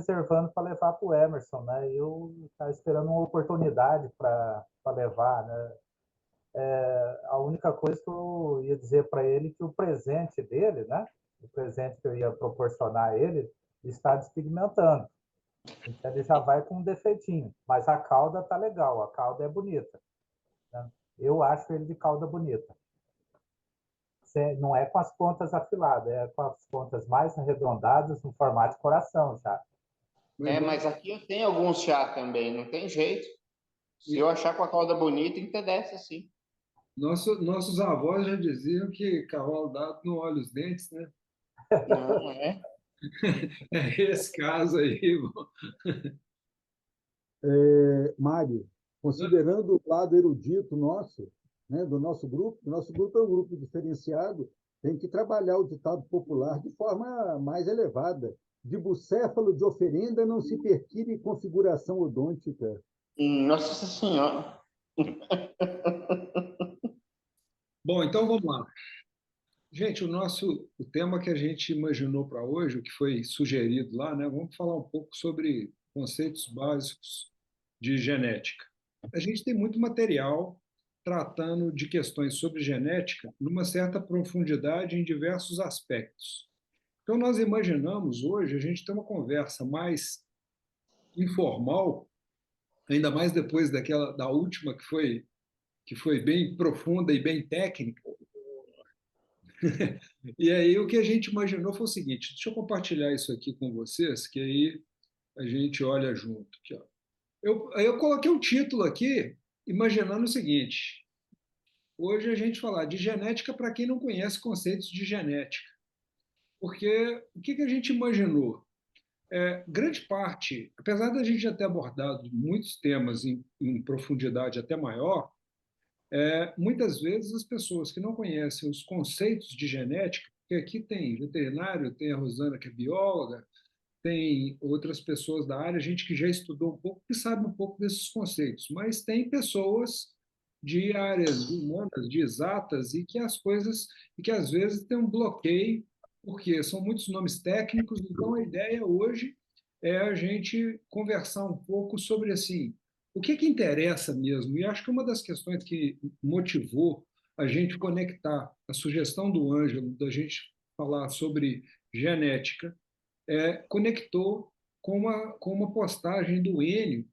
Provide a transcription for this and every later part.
reservando para levar para o Emerson, né? Eu estava esperando uma oportunidade para levar, né? A única coisa que eu ia dizer para ele que o presente dele, né? O presente que eu ia proporcionar a ele está despigmentando. Então ele já vai com um defeitinho, mas a cauda tá legal, a cauda é bonita, né? Eu acho ele de cauda bonita. Não é com as pontas afiladas, é com as pontas mais arredondadas no formato de coração já. Mas Mas aqui eu tenho alguns chá também, não tem jeito. Se eu achar com a cauda bonita, interessa sim. nossos avós já diziam que cavalo dado não olha os dentes, né? Não é? É esse caso aí. Mário, considerando o lado erudito nosso, né, do nosso grupo é um grupo diferenciado, tem que trabalhar o ditado popular de forma mais elevada. De bucéfalo de oferenda não se perquire configuração odôntica. Nossa Senhora. Bom, então vamos lá. Gente, o tema que a gente imaginou para hoje, o que foi sugerido lá, né? Vamos falar um pouco sobre conceitos básicos de genética. A gente tem muito material tratando de questões sobre genética numa certa profundidade em diversos aspectos. Então, nós imaginamos hoje a gente ter uma conversa mais informal, ainda mais depois da última que foi bem profunda e bem técnica. E aí o que a gente imaginou foi o seguinte, deixa eu compartilhar isso aqui com vocês, que aí a gente olha junto. Aqui, ó. Eu coloquei um título aqui, imaginando o seguinte, hoje a gente falar de genética para quem não conhece conceitos de genética. Porque o que a gente imaginou? Grande parte, apesar da gente já ter abordado muitos temas em profundidade até maior, muitas vezes as pessoas que não conhecem os conceitos de genética, porque aqui tem veterinário, tem a Rosana que é bióloga, tem outras pessoas da área, gente que já estudou um pouco, que sabe um pouco desses conceitos, mas tem pessoas de áreas humanas, de exatas, e que às vezes tem um bloqueio, porque são muitos nomes técnicos, então a ideia hoje é a gente conversar um pouco sobre assim, o que interessa mesmo? E acho que uma das questões que motivou a gente conectar a sugestão do Ângelo, da gente falar sobre genética, conectou com uma postagem do Enio,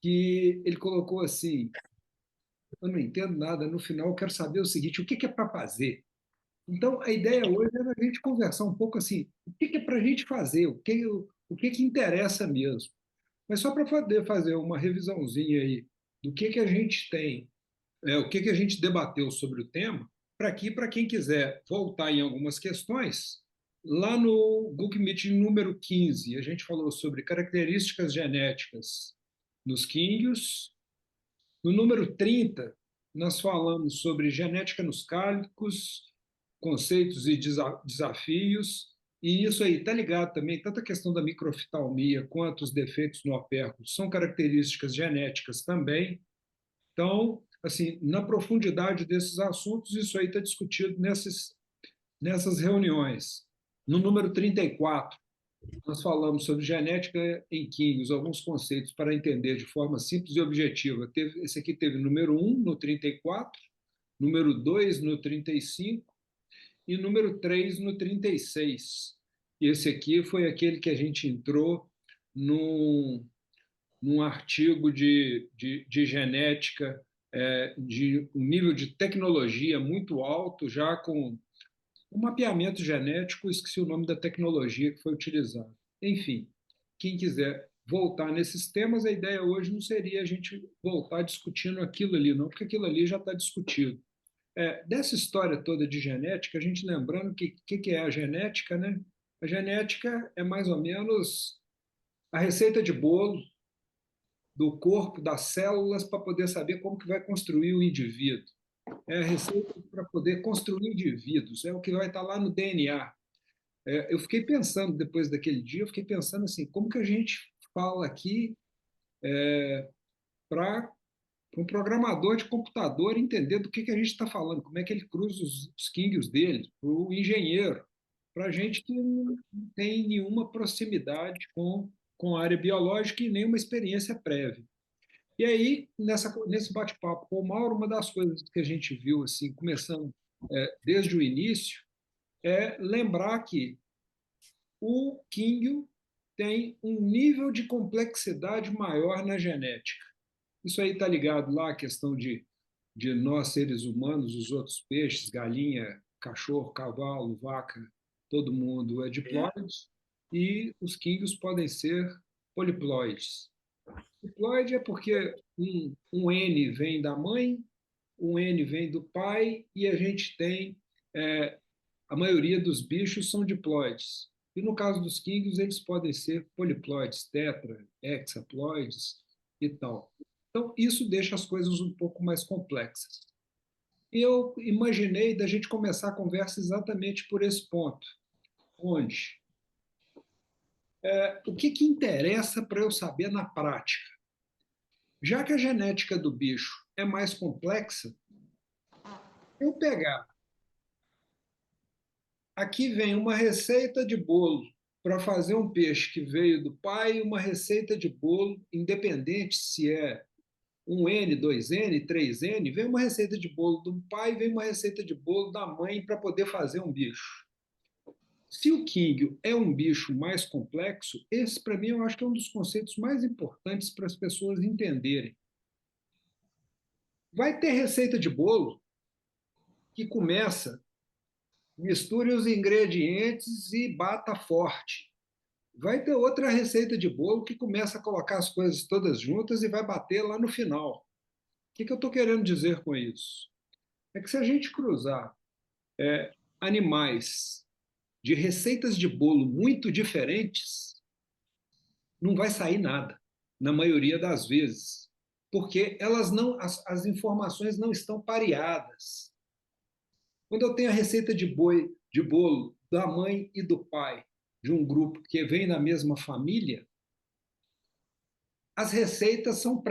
que ele colocou assim: eu não entendo nada, no final eu quero saber o seguinte, o que é para fazer? Então, a ideia hoje é a gente conversar um pouco assim, o que é para a gente fazer, o que interessa mesmo. Mas só para poder fazer uma revisãozinha aí do que a gente tem, o que a gente debateu sobre o tema, para aqui, para quem quiser voltar em algumas questões, lá no Google Meet número 15, a gente falou sobre características genéticas nos quíngos. No número 30, nós falamos sobre genética nos cálicos, conceitos e desafios, e isso aí está ligado também, tanto a questão da microftalmia quanto os defeitos no opérculo são características genéticas também. Então, assim, na profundidade desses assuntos, isso aí está discutido nessas reuniões. No número 34, nós falamos sobre genética em químicos, alguns conceitos para entender de forma simples e objetiva. Esse aqui teve número 1 no 34, número 2 no 35 e número 3 no 36. E esse aqui foi aquele que a gente entrou num artigo de genética de um nível de tecnologia muito alto, já com um mapeamento genético, esqueci o nome da tecnologia que foi utilizada. Enfim, quem quiser voltar nesses temas, a ideia hoje não seria a gente voltar discutindo aquilo ali, não, porque aquilo ali já está discutido. Dessa história toda de genética, a gente lembrando que é a genética, né? A genética é mais ou menos a receita de bolo do corpo, das células, para poder saber como que vai construir o indivíduo. É a receita para poder construir indivíduos, é o que vai estar lá no DNA. Eu fiquei pensando, depois daquele dia, eu fiquei pensando assim, como que a gente fala aqui para um programador de computador entender do que a gente está falando, como é que ele cruza os quíngos dele, para o engenheiro, para a gente que não tem nenhuma proximidade com com a área biológica e nenhuma experiência prévia. E aí, nesse bate-papo com o Mauro, uma das coisas que a gente viu, assim, começando desde o início, é lembrar que o Kinguio tem um nível de complexidade maior na genética. Isso aí está ligado lá à questão de nós, seres humanos, os outros peixes, galinha, cachorro, cavalo, vaca, todo mundo é diploide, e os quinguios podem ser poliploides. Diploide é porque um N vem da mãe, um N vem do pai, e a gente tem, a maioria dos bichos são diploides. E no caso dos quinguios, eles podem ser poliploides, tetra, hexaploides e tal. Então, isso deixa as coisas um pouco mais complexas. Eu imaginei da gente começar a conversa exatamente por esse ponto, onde o que interessa para eu saber na prática? Já que a genética do bicho é mais complexa, eu pegar, aqui vem uma receita de bolo para fazer um peixe que veio do pai, uma receita de bolo, independente se é um N, 2N, 3N, vem uma receita de bolo do pai, vem uma receita de bolo da mãe para poder fazer um bicho. Se o King é um bicho mais complexo, esse, para mim, eu acho que é um dos conceitos mais importantes para as pessoas entenderem. Vai ter receita de bolo que começa, misture os ingredientes e bata forte. Vai ter outra receita de bolo que começa a colocar as coisas todas juntas e vai bater lá no final. O que eu estou querendo dizer com isso? É que se a gente cruzar animais de receitas de bolo muito diferentes, não vai sair nada, na maioria das vezes, porque elas não, as informações não estão pareadas. Quando eu tenho a receita de bolo da mãe e do pai de um grupo que vem da mesma família, as receitas são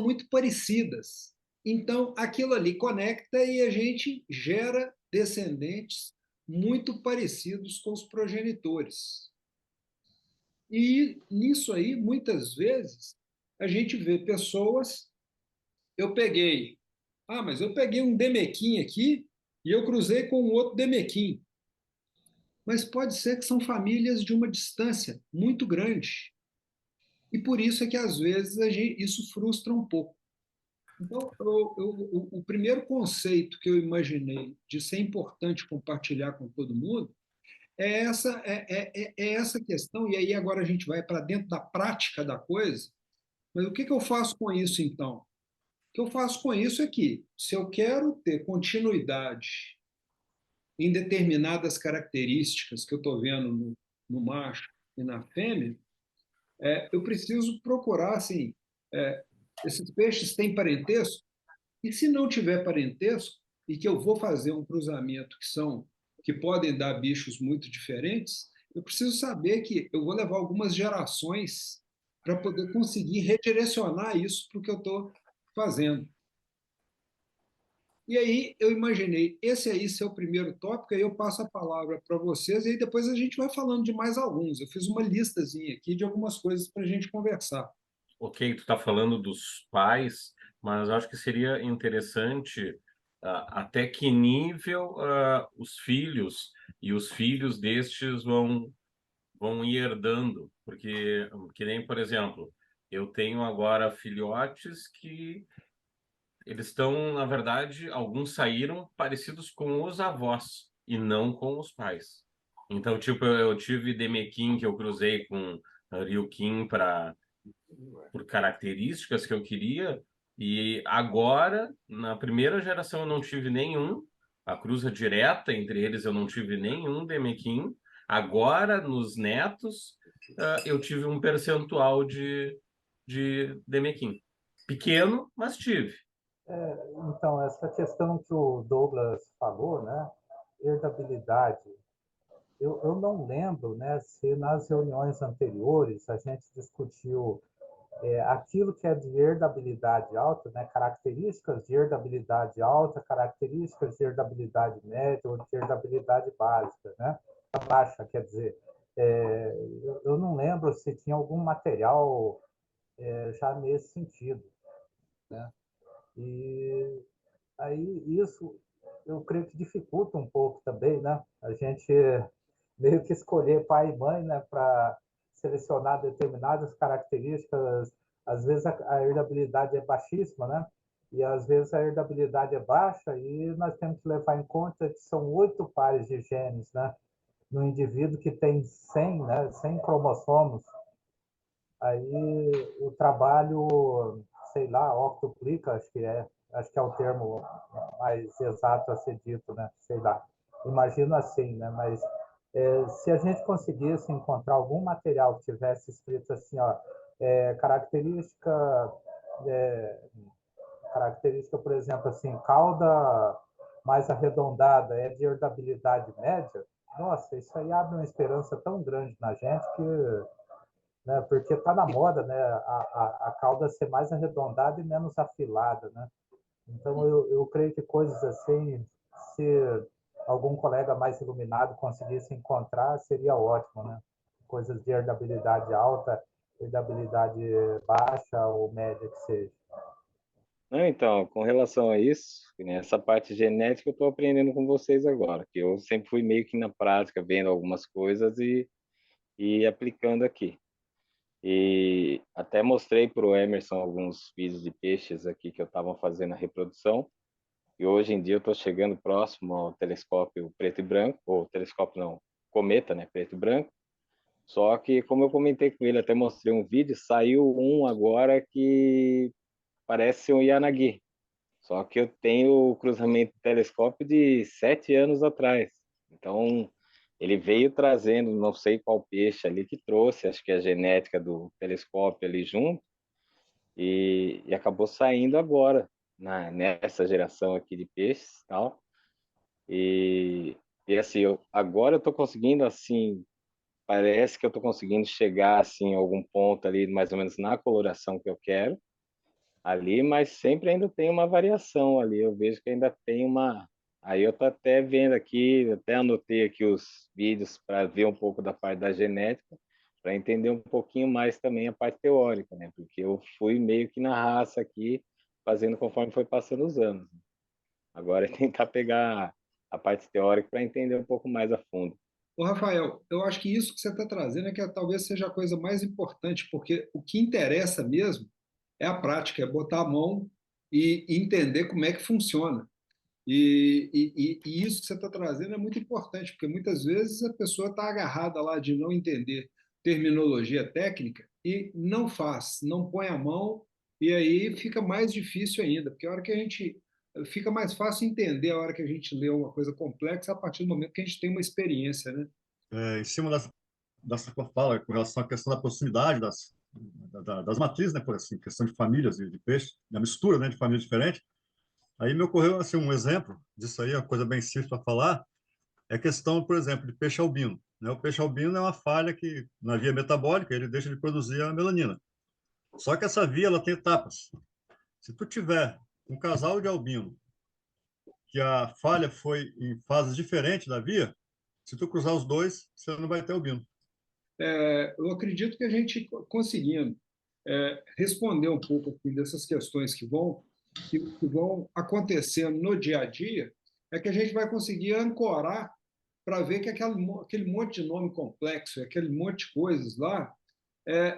muito parecidas. Então, aquilo ali conecta e a gente gera descendentes muito parecidos com os progenitores. E nisso aí, muitas vezes, a gente vê pessoas. Mas eu peguei um Demequim aqui e eu cruzei com um outro Demequim. Mas pode ser que são famílias de uma distância muito grande. E por isso é que, às vezes, isso frustra um pouco. Então, o primeiro conceito que eu imaginei de ser importante compartilhar com todo mundo é essa questão, e aí agora a gente vai para dentro da prática da coisa, mas o que eu faço com isso, então? O que eu faço com isso é que, se eu quero ter continuidade em determinadas características que eu estou vendo no macho e na fêmea, eu preciso procurar, assim, esses peixes têm parentesco? E se não tiver parentesco, e que eu vou fazer um cruzamento que podem dar bichos muito diferentes, eu preciso saber que eu vou levar algumas gerações para poder conseguir redirecionar isso para o que eu estou fazendo. E aí eu imaginei, esse aí ser o primeiro tópico, aí eu passo a palavra para vocês, e aí depois a gente vai falando de mais alguns. Eu fiz uma listazinha aqui de algumas coisas para a gente conversar. Ok, tu está falando dos pais, mas acho que seria interessante até que nível os filhos e os filhos destes vão ir herdando, porque, que nem, por exemplo, eu tenho agora filhotes que eles estão, na verdade, alguns saíram parecidos com os avós e não com os pais. Então, tipo, eu tive Demequim que eu cruzei com Ryukin por características que eu queria, e agora, na primeira geração, eu não tive nenhum, a cruza direta entre eles eu não tive nenhum Demequim. Agora, nos netos, eu tive um percentual de Demequim. Pequeno, mas tive. Então, essa questão que o Douglas falou, né? Herdabilidade. Eu não lembro, né, se nas reuniões anteriores a gente discutiu aquilo que é de herdabilidade alta, né, características de herdabilidade alta, características de herdabilidade média ou de herdabilidade básica, né, baixa, quer dizer. Eu não lembro se tinha algum material já nesse sentido, né? E aí isso eu creio que dificulta um pouco também, né? A gente meio que escolher pai e mãe, né, para selecionar determinadas características. Às vezes a herdabilidade é baixíssima, né? E às vezes a herdabilidade é baixa e nós temos que levar em conta que são 8 pares de genes, né? No indivíduo que tem 100, né, 100 cromossomos, aí o trabalho, sei lá, octuplica, acho que é o termo mais exato a ser dito, né? Sei lá. Imagino assim, né? Mas se a gente conseguisse encontrar algum material que tivesse escrito assim, ó, característica, é, característica, por exemplo, assim, cauda mais arredondada é de herdabilidade média, nossa, isso aí abre uma esperança tão grande na gente que, né, porque está na moda, né, a cauda ser mais arredondada e menos afilada, né? Então eu creio que coisas assim, se algum colega mais iluminado conseguisse encontrar, seria ótimo, né? Coisas de herdabilidade alta, herdabilidade baixa ou média que seja. Não, então, com relação a isso, né, essa parte genética eu estou aprendendo com vocês agora, que eu sempre fui meio que na prática, vendo algumas coisas e aplicando aqui. E até mostrei para o Emerson alguns vídeos de peixes aqui que eu estava fazendo a reprodução. E hoje em dia eu estou chegando próximo ao telescópio preto e branco, ou telescópio não, cometa, né, preto e branco. Só que, como eu comentei com ele, até mostrei um vídeo, saiu um agora que parece um Yanagi. Só que eu tenho o cruzamento de telescópio de 7 anos atrás. Então, ele veio trazendo, não sei qual peixe ali que trouxe, acho que a genética do telescópio ali junto, e acabou saindo agora, nessa geração aqui de peixes, tal. E assim, agora eu estou conseguindo, assim, parece que eu estou conseguindo chegar, assim, a algum ponto ali, mais ou menos na coloração que eu quero ali, mas sempre ainda tem uma variação ali. Eu vejo que ainda tem uma. Aí eu tô até vendo aqui, até anotei aqui os vídeos para ver um pouco da parte da genética, para entender um pouquinho mais também a parte teórica, né? Porque eu fui meio que na raça aqui, fazendo conforme foi passando os anos. Agora é tentar pegar a parte teórica para entender um pouco mais a fundo. Ô, Rafael, eu acho que isso que você está trazendo é que talvez seja a coisa mais importante, porque o que interessa mesmo é a prática, é botar a mão e entender como é que funciona. E isso que você está trazendo é muito importante, porque muitas vezes a pessoa está agarrada lá de não entender terminologia técnica e não faz, não põe a mão, e aí fica mais difícil ainda, porque a hora que a gente fica mais fácil entender a hora que a gente lê uma coisa complexa a partir do momento que a gente tem uma experiência, né? Em cima dessa tua fala com relação à questão da proximidade das matrizes, né, por assim, questão de famílias e de peixes, da mistura, né, de famílias diferentes. Aí me ocorreu assim, um exemplo disso aí, uma coisa bem simples para falar, é a questão, por exemplo, de peixe albino. Né? O peixe albino é uma falha que, na via metabólica, ele deixa de produzir a melanina. Só que essa via ela tem etapas. Se tu tiver um casal de albino que a falha foi em fases diferentes da via, se tu cruzar os dois, você não vai ter albino. Eu acredito que a gente conseguindo responder um pouco aqui dessas questões que vão acontecendo no dia a dia, é que a gente vai conseguir ancorar para ver que aquele monte de nome complexo, aquele monte de coisas lá,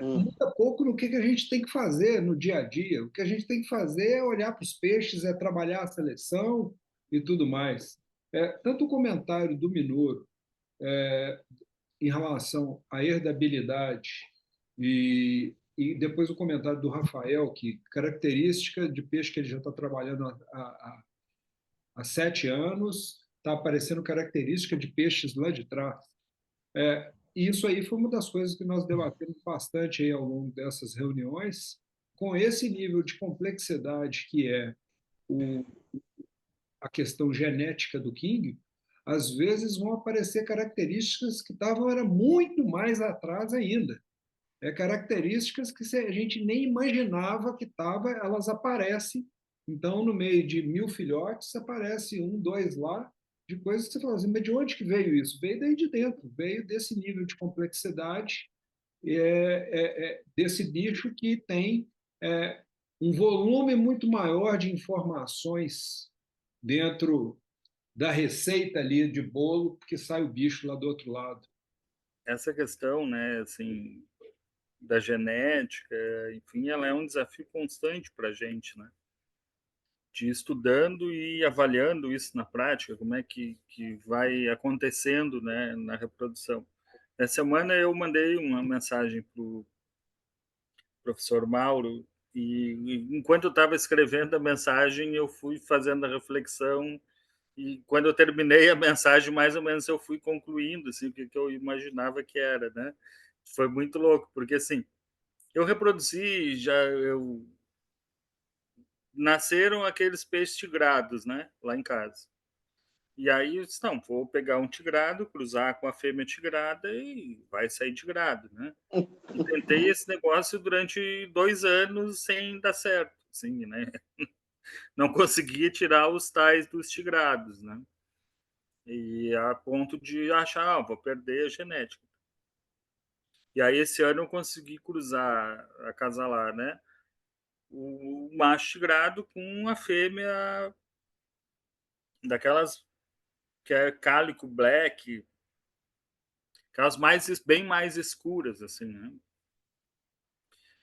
muda pouco no que a gente tem que fazer no dia a dia. O que a gente tem que fazer é olhar para os peixes, é trabalhar a seleção e tudo mais. Tanto o comentário do Minoro em relação à herdabilidade e depois o comentário do Rafael, que característica de peixe que ele já está trabalhando há 7 anos, está aparecendo característica de peixes lá de trás. E isso aí foi uma das coisas que nós debatemos bastante aí ao longo dessas reuniões, com esse nível de complexidade que é o, a questão genética do King, às vezes vão aparecer características que estavam era muito mais atrás ainda. Características que a gente nem imaginava que estava, elas aparecem. Então, no meio de 1000 filhotes, aparece um, dois lá, de coisas que você fala assim, mas de onde que veio isso? Veio daí de dentro, veio desse nível de complexidade, desse nicho que tem um volume muito maior de informações dentro da receita ali de bolo, porque sai o bicho lá do outro lado. Essa questão, né, assim, da genética, enfim, ela é um desafio constante para a gente, né? De ir estudando e avaliando isso na prática, como é que vai acontecendo, né, na reprodução. Essa semana eu mandei uma mensagem para o professor Mauro e enquanto eu estava escrevendo a mensagem, eu fui fazendo a reflexão e quando eu terminei a mensagem, mais ou menos eu fui concluindo assim, o que eu imaginava que era, né? Foi muito louco, porque assim, eu reproduzi, eu nasceram aqueles peixes tigrados, né, lá em casa. E aí eu disse, não, vou pegar um tigrado, cruzar com a fêmea tigrada e vai sair tigrado, né? E tentei esse negócio durante 2 anos sem dar certo, assim, né? Não conseguia tirar os tais dos tigrados, né? E a ponto de achar, vou perder a genética. E aí esse ano eu consegui cruzar, acasalar, né? O macho tigrado com a fêmea daquelas que é cálico black, aquelas bem mais escuras, assim, né?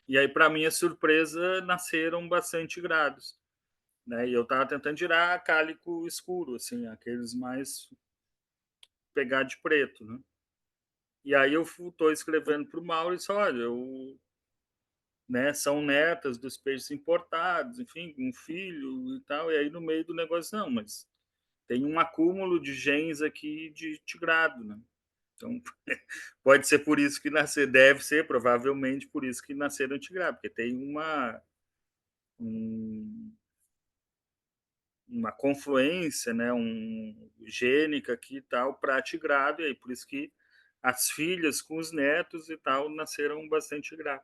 E aí, para minha surpresa, nasceram bastante grados, né? E eu estava tentando tirar cálico escuro, assim, aqueles mais pegar de preto, né? E aí eu estou escrevendo para o Mauro e disse, olha, né, são netas dos peixes importados, enfim, um filho e tal. E aí no meio do negócio, não, mas tem um acúmulo de genes aqui de tigrado, né? Então, pode ser por isso que nascer, deve ser provavelmente por isso que nasceram tigrados, porque tem uma confluência, né, gênica aqui e tal para tigrado, e aí por isso que as filhas com os netos e tal nasceram bastante tigrado.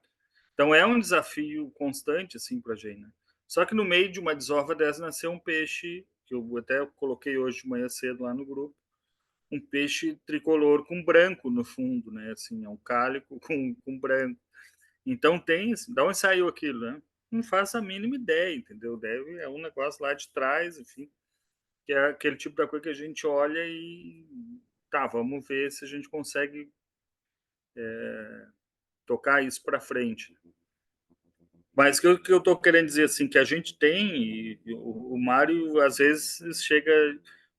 Então é um desafio constante assim para a gente, né? Só que no meio de uma desova dessa nasceu um peixe que eu até coloquei hoje de manhã cedo lá no grupo, um peixe tricolor com branco no fundo, né? Assim, é um cálico com branco. Então tem, de onde saiu aquilo, né? Não faço a mínima ideia, entendeu? É um negócio lá de trás, enfim, que é aquele tipo da coisa que a gente olha e tá, vamos ver se a gente consegue tocar isso para frente. Mas o que eu estou querendo dizer assim, que a gente tem, e o Mário às vezes chega,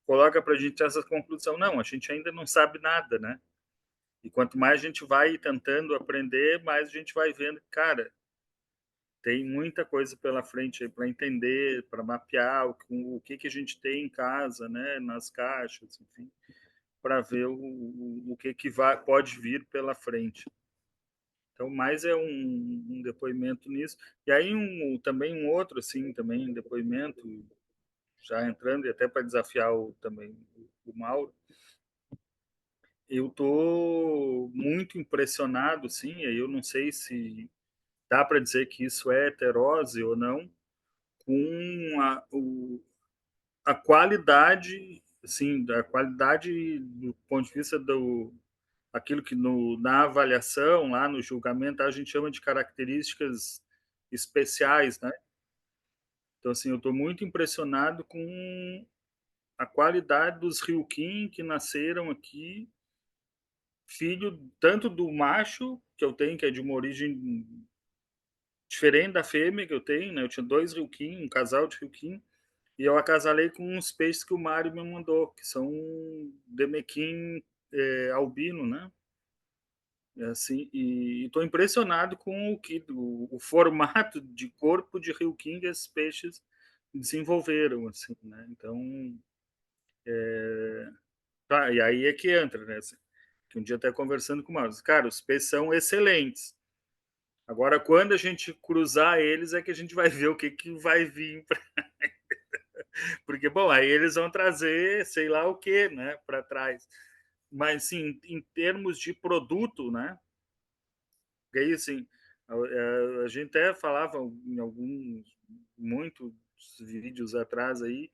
coloca para a gente essa conclusão, não, a gente ainda não sabe nada, né? E quanto mais a gente vai tentando aprender, mais a gente vai vendo, cara, tem muita coisa pela frente para entender, para mapear o que a gente tem em casa, né, nas caixas, enfim, para ver o que pode vir pela frente. Então, mais é um depoimento nisso. E aí também um outro, assim, também um depoimento, já entrando, e até para desafiar também o Mauro, eu estou muito impressionado, sim, aí eu não sei se dá para dizer que isso é heterose ou não, com a qualidade, assim, da qualidade do ponto de vista do aquilo que na avaliação, lá no julgamento, a gente chama de características especiais, né? Então, assim, eu estou muito impressionado com a qualidade dos Ryukin que nasceram aqui, filho tanto do macho que eu tenho, que é de uma origem diferente da fêmea que eu tenho, né? Eu tinha 2 Ryukin, um casal de Ryukin, e eu acasalei com uns peixes que o Mário me mandou, que são Demequim albino, né? Assim, e estou impressionado com o formato de corpo de Ryukin que esses peixes desenvolveram, assim, né? Então, tá, e aí é que entra, né? Assim, que um dia até conversando com o Mário, cara, os peixes são excelentes. Agora, quando a gente cruzar eles, é que a gente vai ver o que vai vir. Porque, bom, aí eles vão trazer sei lá o que, né, para trás. Mas, sim, em termos de produto, né? Porque aí, assim, a gente até falava em alguns, muitos vídeos atrás aí,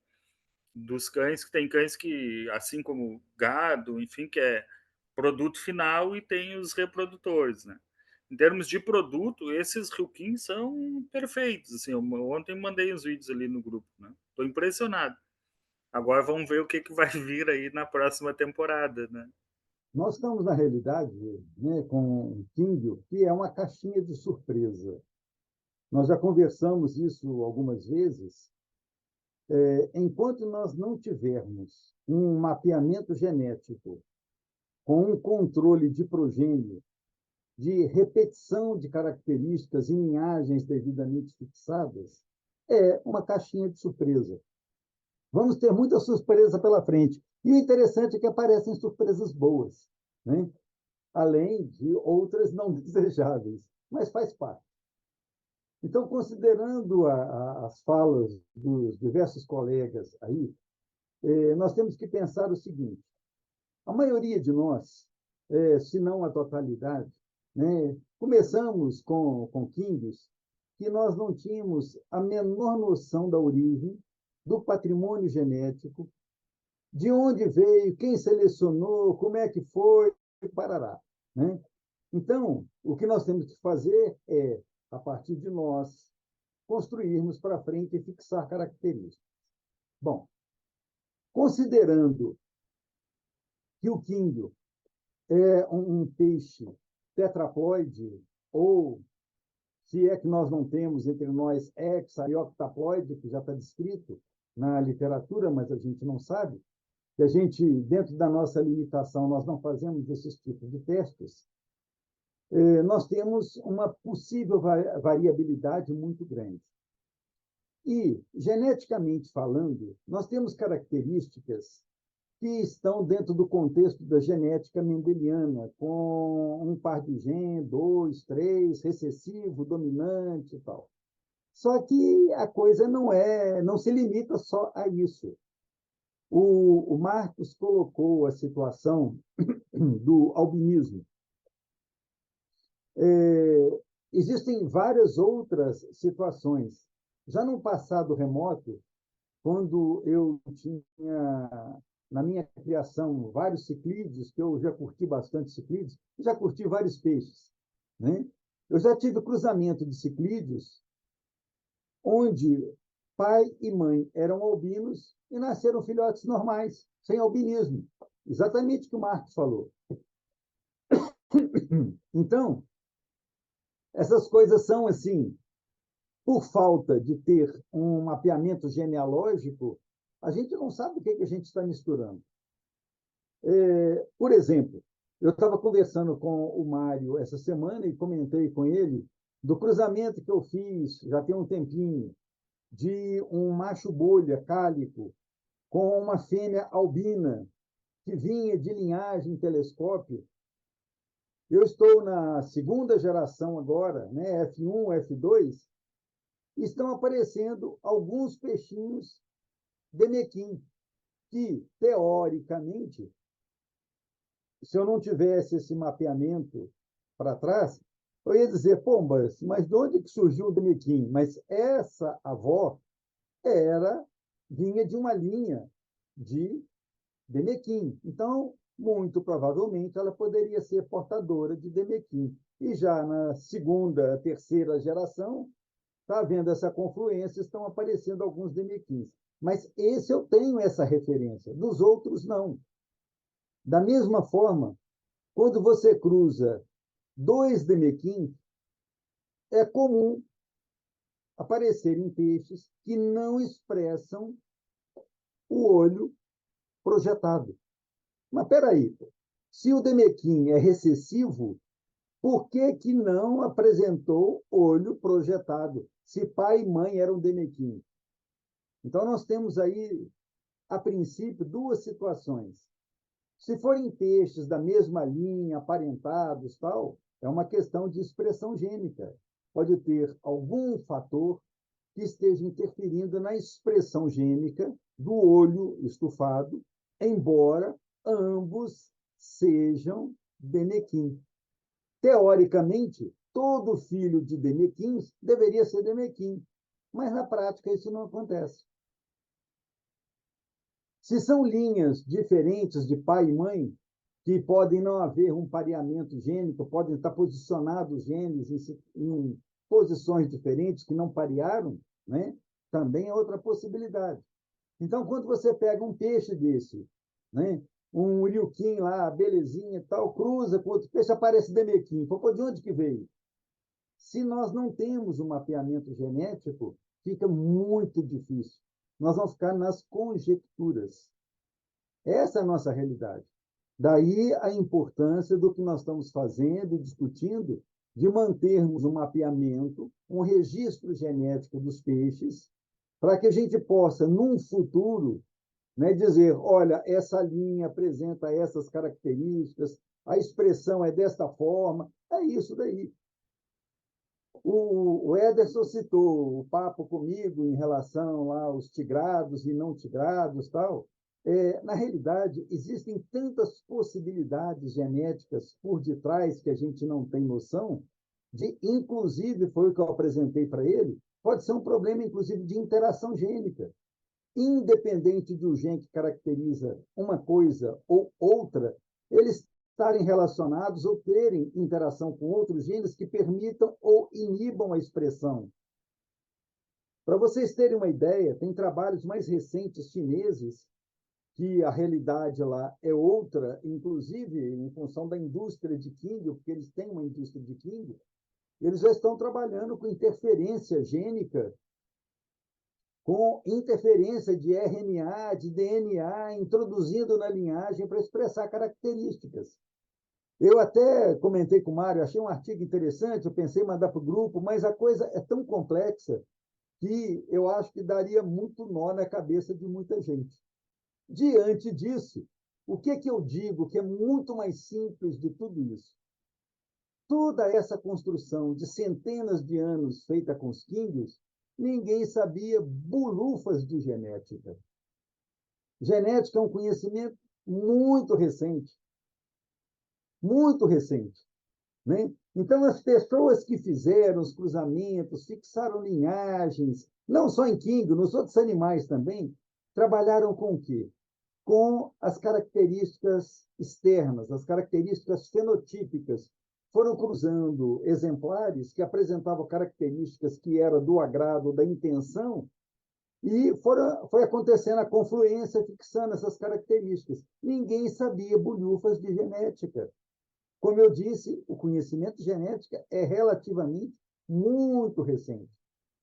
dos cães, que tem cães que, assim como gado, enfim, que é produto final, e tem os reprodutores, né? Em termos de produto, esses Ryukin são perfeitos. Assim, ontem mandei os vídeos ali no grupo, né? Estou impressionado. Agora vamos ver o que vai vir aí na próxima temporada, né? Nós estamos, na realidade, né, com o Kindle, que é uma caixinha de surpresa. Nós já conversamos isso algumas vezes. Enquanto nós não tivermos um mapeamento genético com um controle de progênio, de repetição de características em linhagens devidamente fixadas, é uma caixinha de surpresa. Vamos ter muita surpresa pela frente. E o interessante é que aparecem surpresas boas, né? Além de outras não desejáveis, mas faz parte. Então, considerando as falas dos diversos colegas aí, nós temos que pensar o seguinte: a maioria de nós, se não a totalidade, né, começamos com Kingios que nós não tínhamos a menor noção da origem, do patrimônio genético, de onde veio, quem selecionou, como é que foi, parará, né? Então, o que nós temos que fazer é, a partir de nós, construirmos para frente e fixar características. Bom, considerando que o químbio é um peixe tetraploide, ou, se é que nós não temos entre nós, hexa e octaploide, que já está descrito na literatura, mas a gente não sabe, que a gente, dentro da nossa limitação, nós não fazemos esses tipos de testes, nós temos uma possível variabilidade muito grande. E, geneticamente falando, nós temos características que estão dentro do contexto da genética mendeliana, com um par de gen, 2, 3, recessivo, dominante e tal. Só que a coisa não se limita só a isso. O Marcos colocou a situação do albinismo. Existem várias outras situações. Já no passado remoto, quando eu tinha, na minha criação, vários ciclídeos, que eu já curti bastante ciclídeos, já curti vários peixes, né? Eu já tive cruzamento de ciclídeos onde pai e mãe eram albinos e nasceram filhotes normais, sem albinismo. Exatamente o que o Marcos falou. Então, essas coisas são assim, por falta de ter um mapeamento genealógico, a gente não sabe o que a gente está misturando. Por exemplo, eu estava conversando com o Mário essa semana e comentei com ele do cruzamento que eu fiz, já tem um tempinho, de um macho bolha cálico com uma fêmea albina que vinha de linhagem telescópio. Eu estou na segunda geração agora, né, F1, F2, e estão aparecendo alguns peixinhos de Mequim, que, teoricamente, se eu não tivesse esse mapeamento para trás, eu ia dizer, pô, mas de onde que surgiu o Demequim? Mas essa avó vinha de uma linha de Demequim. Então, muito provavelmente, ela poderia ser portadora de Demequim. E já na segunda, terceira geração, está havendo essa confluência, estão aparecendo alguns Demequins. Mas esse eu tenho essa referência, dos outros não. Da mesma forma, quando você cruza 2 Demequins, é comum aparecerem peixes que não expressam o olho projetado. Mas espera aí, se o Demequim é recessivo, por que não apresentou olho projetado, se pai e mãe eram Demequim? Então, nós temos aí, a princípio, duas situações. Se forem peixes da mesma linha, aparentados, tal, é uma questão de expressão gênica. Pode ter algum fator que esteja interferindo na expressão gênica do olho estufado, embora ambos sejam Demequim. Teoricamente, todo filho de Demequins deveria ser Demequim, mas na prática isso não acontece. Se são linhas diferentes de pai e mãe, que podem não haver um pareamento gênico, podem estar posicionados os genes em posições diferentes que não parearam, né? Também é outra possibilidade. Então, quando você pega um peixe desse, né? Um uriuquim lá, belezinha e tal, cruza com outro peixe, aparece demequim. Pô, de onde que veio? Se nós não temos um mapeamento genético, fica muito difícil. Nós vamos ficar nas conjecturas. Essa é a nossa realidade. Daí a importância do que nós estamos fazendo, discutindo, de mantermos um mapeamento, um registro genético dos peixes, para que a gente possa, num futuro, né, dizer, olha, essa linha apresenta essas características, a expressão é desta forma, é isso daí. O Ederson citou o papo comigo em relação lá aos tigrados e não tigrados, tal. Na realidade, existem tantas possibilidades genéticas por detrás que a gente não tem noção, inclusive, foi o que eu apresentei para ele, pode ser um problema, inclusive, de interação gênica. Independente do gene que caracteriza uma coisa ou outra, eles estarem relacionados ou terem interação com outros genes que permitam ou inibam a expressão. Para vocês terem uma ideia, tem trabalhos mais recentes chineses que a realidade lá é outra, inclusive em função da indústria de King, porque eles têm uma indústria de King, eles já estão trabalhando com interferência gênica, com interferência de RNA, de DNA, introduzindo na linhagem para expressar características. Eu até comentei com o Mário, achei um artigo interessante, eu pensei em mandar para o grupo, mas a coisa é tão complexa que eu acho que daria muito nó na cabeça de muita gente. Diante disso, o que eu digo que é muito mais simples de tudo isso? Toda essa construção de centenas de anos feita com os quíngos, ninguém sabia bulufas de genética. Genética é um conhecimento muito recente. Muito recente. Né? Então, as pessoas que fizeram os cruzamentos, fixaram linhagens, não só em quingo, nos outros animais também, trabalharam com o quê? Com as características externas, as características fenotípicas. Foram cruzando exemplares que apresentavam características que eram do agrado, da intenção, e foi acontecendo a confluência, fixando essas características. Ninguém sabia bolhufas de genética. Como eu disse, o conhecimento de genética é relativamente muito recente.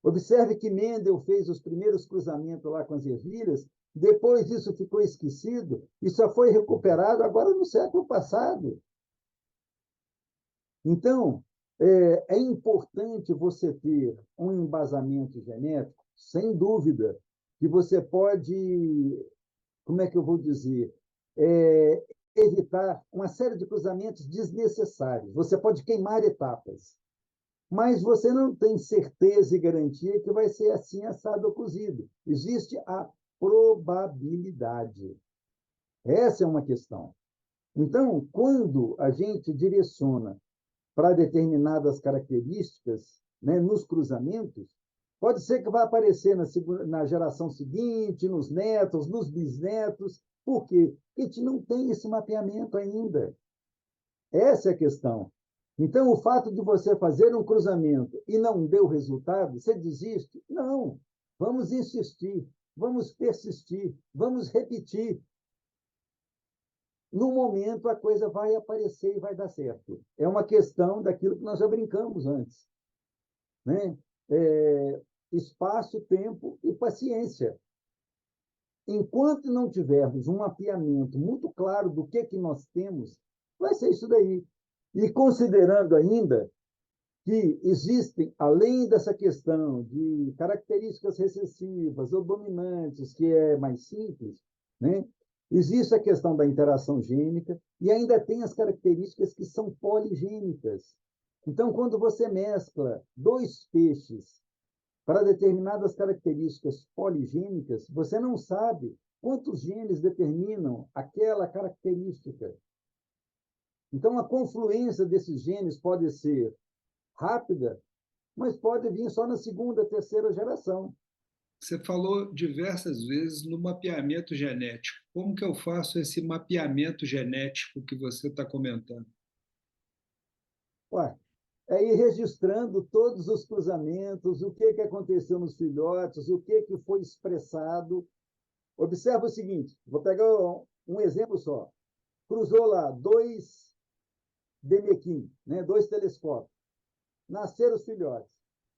Observe que Mendel fez os primeiros cruzamentos lá com as ervilhas, depois isso ficou esquecido e só foi recuperado agora no século passado. Então, é importante você ter um embasamento genético, sem dúvida, que você pode, como é que eu vou dizer, evitar uma série de cruzamentos desnecessários. Você pode queimar etapas, mas você não tem certeza e garantia que vai ser assim, assado ou cozido. Existe a probabilidade. Essa é uma questão. Então, quando a gente direciona para determinadas características, né, nos cruzamentos, pode ser que vá aparecer na geração seguinte, nos netos, nos bisnetos. Por quê? Porque a gente não tem esse mapeamento ainda. Essa é a questão. Então, o fato de você fazer um cruzamento e não deu resultado, você desiste? Não. Vamos insistir, vamos persistir, vamos repetir. No momento, a coisa vai aparecer e vai dar certo. É uma questão daquilo que nós já brincamos antes. Né? Espaço, tempo e paciência. Enquanto não tivermos um mapeamento muito claro do que nós temos, vai ser isso daí. E considerando ainda que existem, além dessa questão de características recessivas ou dominantes, que é mais simples, né? Existe a questão da interação gênica e ainda tem as características que são poligênicas. Então, quando você mescla dois peixes para determinadas características poligênicas, você não sabe quantos genes determinam aquela característica. Então, a confluência desses genes pode ser rápida, mas pode vir só na segunda, terceira geração. Você falou diversas vezes no mapeamento genético. Como que eu faço esse mapeamento genético que você está comentando? Ué, é ir registrando todos os cruzamentos, o que aconteceu nos filhotes, o que foi expressado. Observa o seguinte, vou pegar um exemplo só. Cruzou lá 2 Demequim, né, 2 telescópios. Nasceram os filhotes.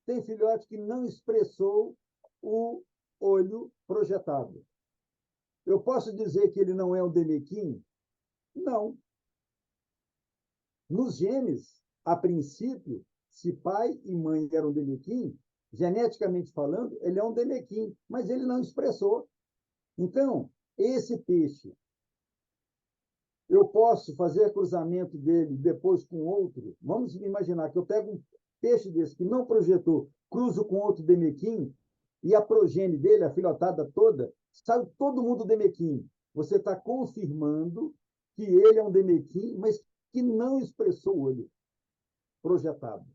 Tem filhote que não expressou o olho projetado. Eu posso dizer que ele não é um Demequim? Não. Nos genes, a princípio, se pai e mãe eram Demequim, geneticamente falando, ele é um Demequim, mas ele não expressou. Então, esse peixe, eu posso fazer cruzamento dele depois com outro. Vamos imaginar que eu pego um peixe desse que não projetou, cruzo com outro Demequim, e a progênie dele, a filhotada toda, sai todo mundo Demequim. Você está confirmando que ele é um Demequim, mas que não expressou o olho projetado.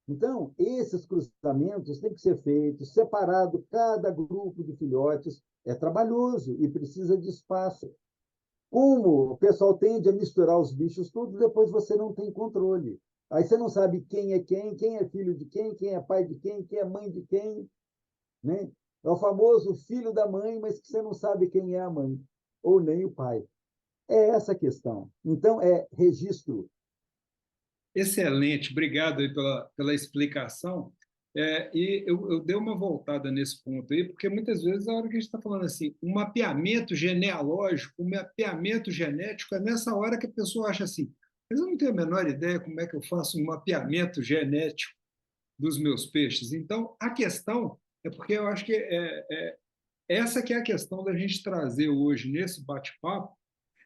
Então, esses cruzamentos têm que ser feitos, separado cada grupo de filhotes. É trabalhoso e precisa de espaço. Como o pessoal tende a misturar os bichos tudo, depois você não tem controle. Aí você não sabe quem é filho de quem é pai de quem é mãe de quem. Né? É o famoso filho da mãe, mas que você não sabe quem é a mãe, ou nem o pai. É essa a questão. Então, é registro. Excelente, obrigado aí pela explicação. E eu dei uma voltada nesse ponto aí, porque muitas vezes a hora que a gente está falando assim, um mapeamento genealógico, um mapeamento genético, é nessa hora que a pessoa acha assim, mas eu não tenho a menor ideia como é que eu faço um mapeamento genético dos meus peixes. Então, a questão é porque eu acho que essa que é a questão da gente trazer hoje nesse bate-papo,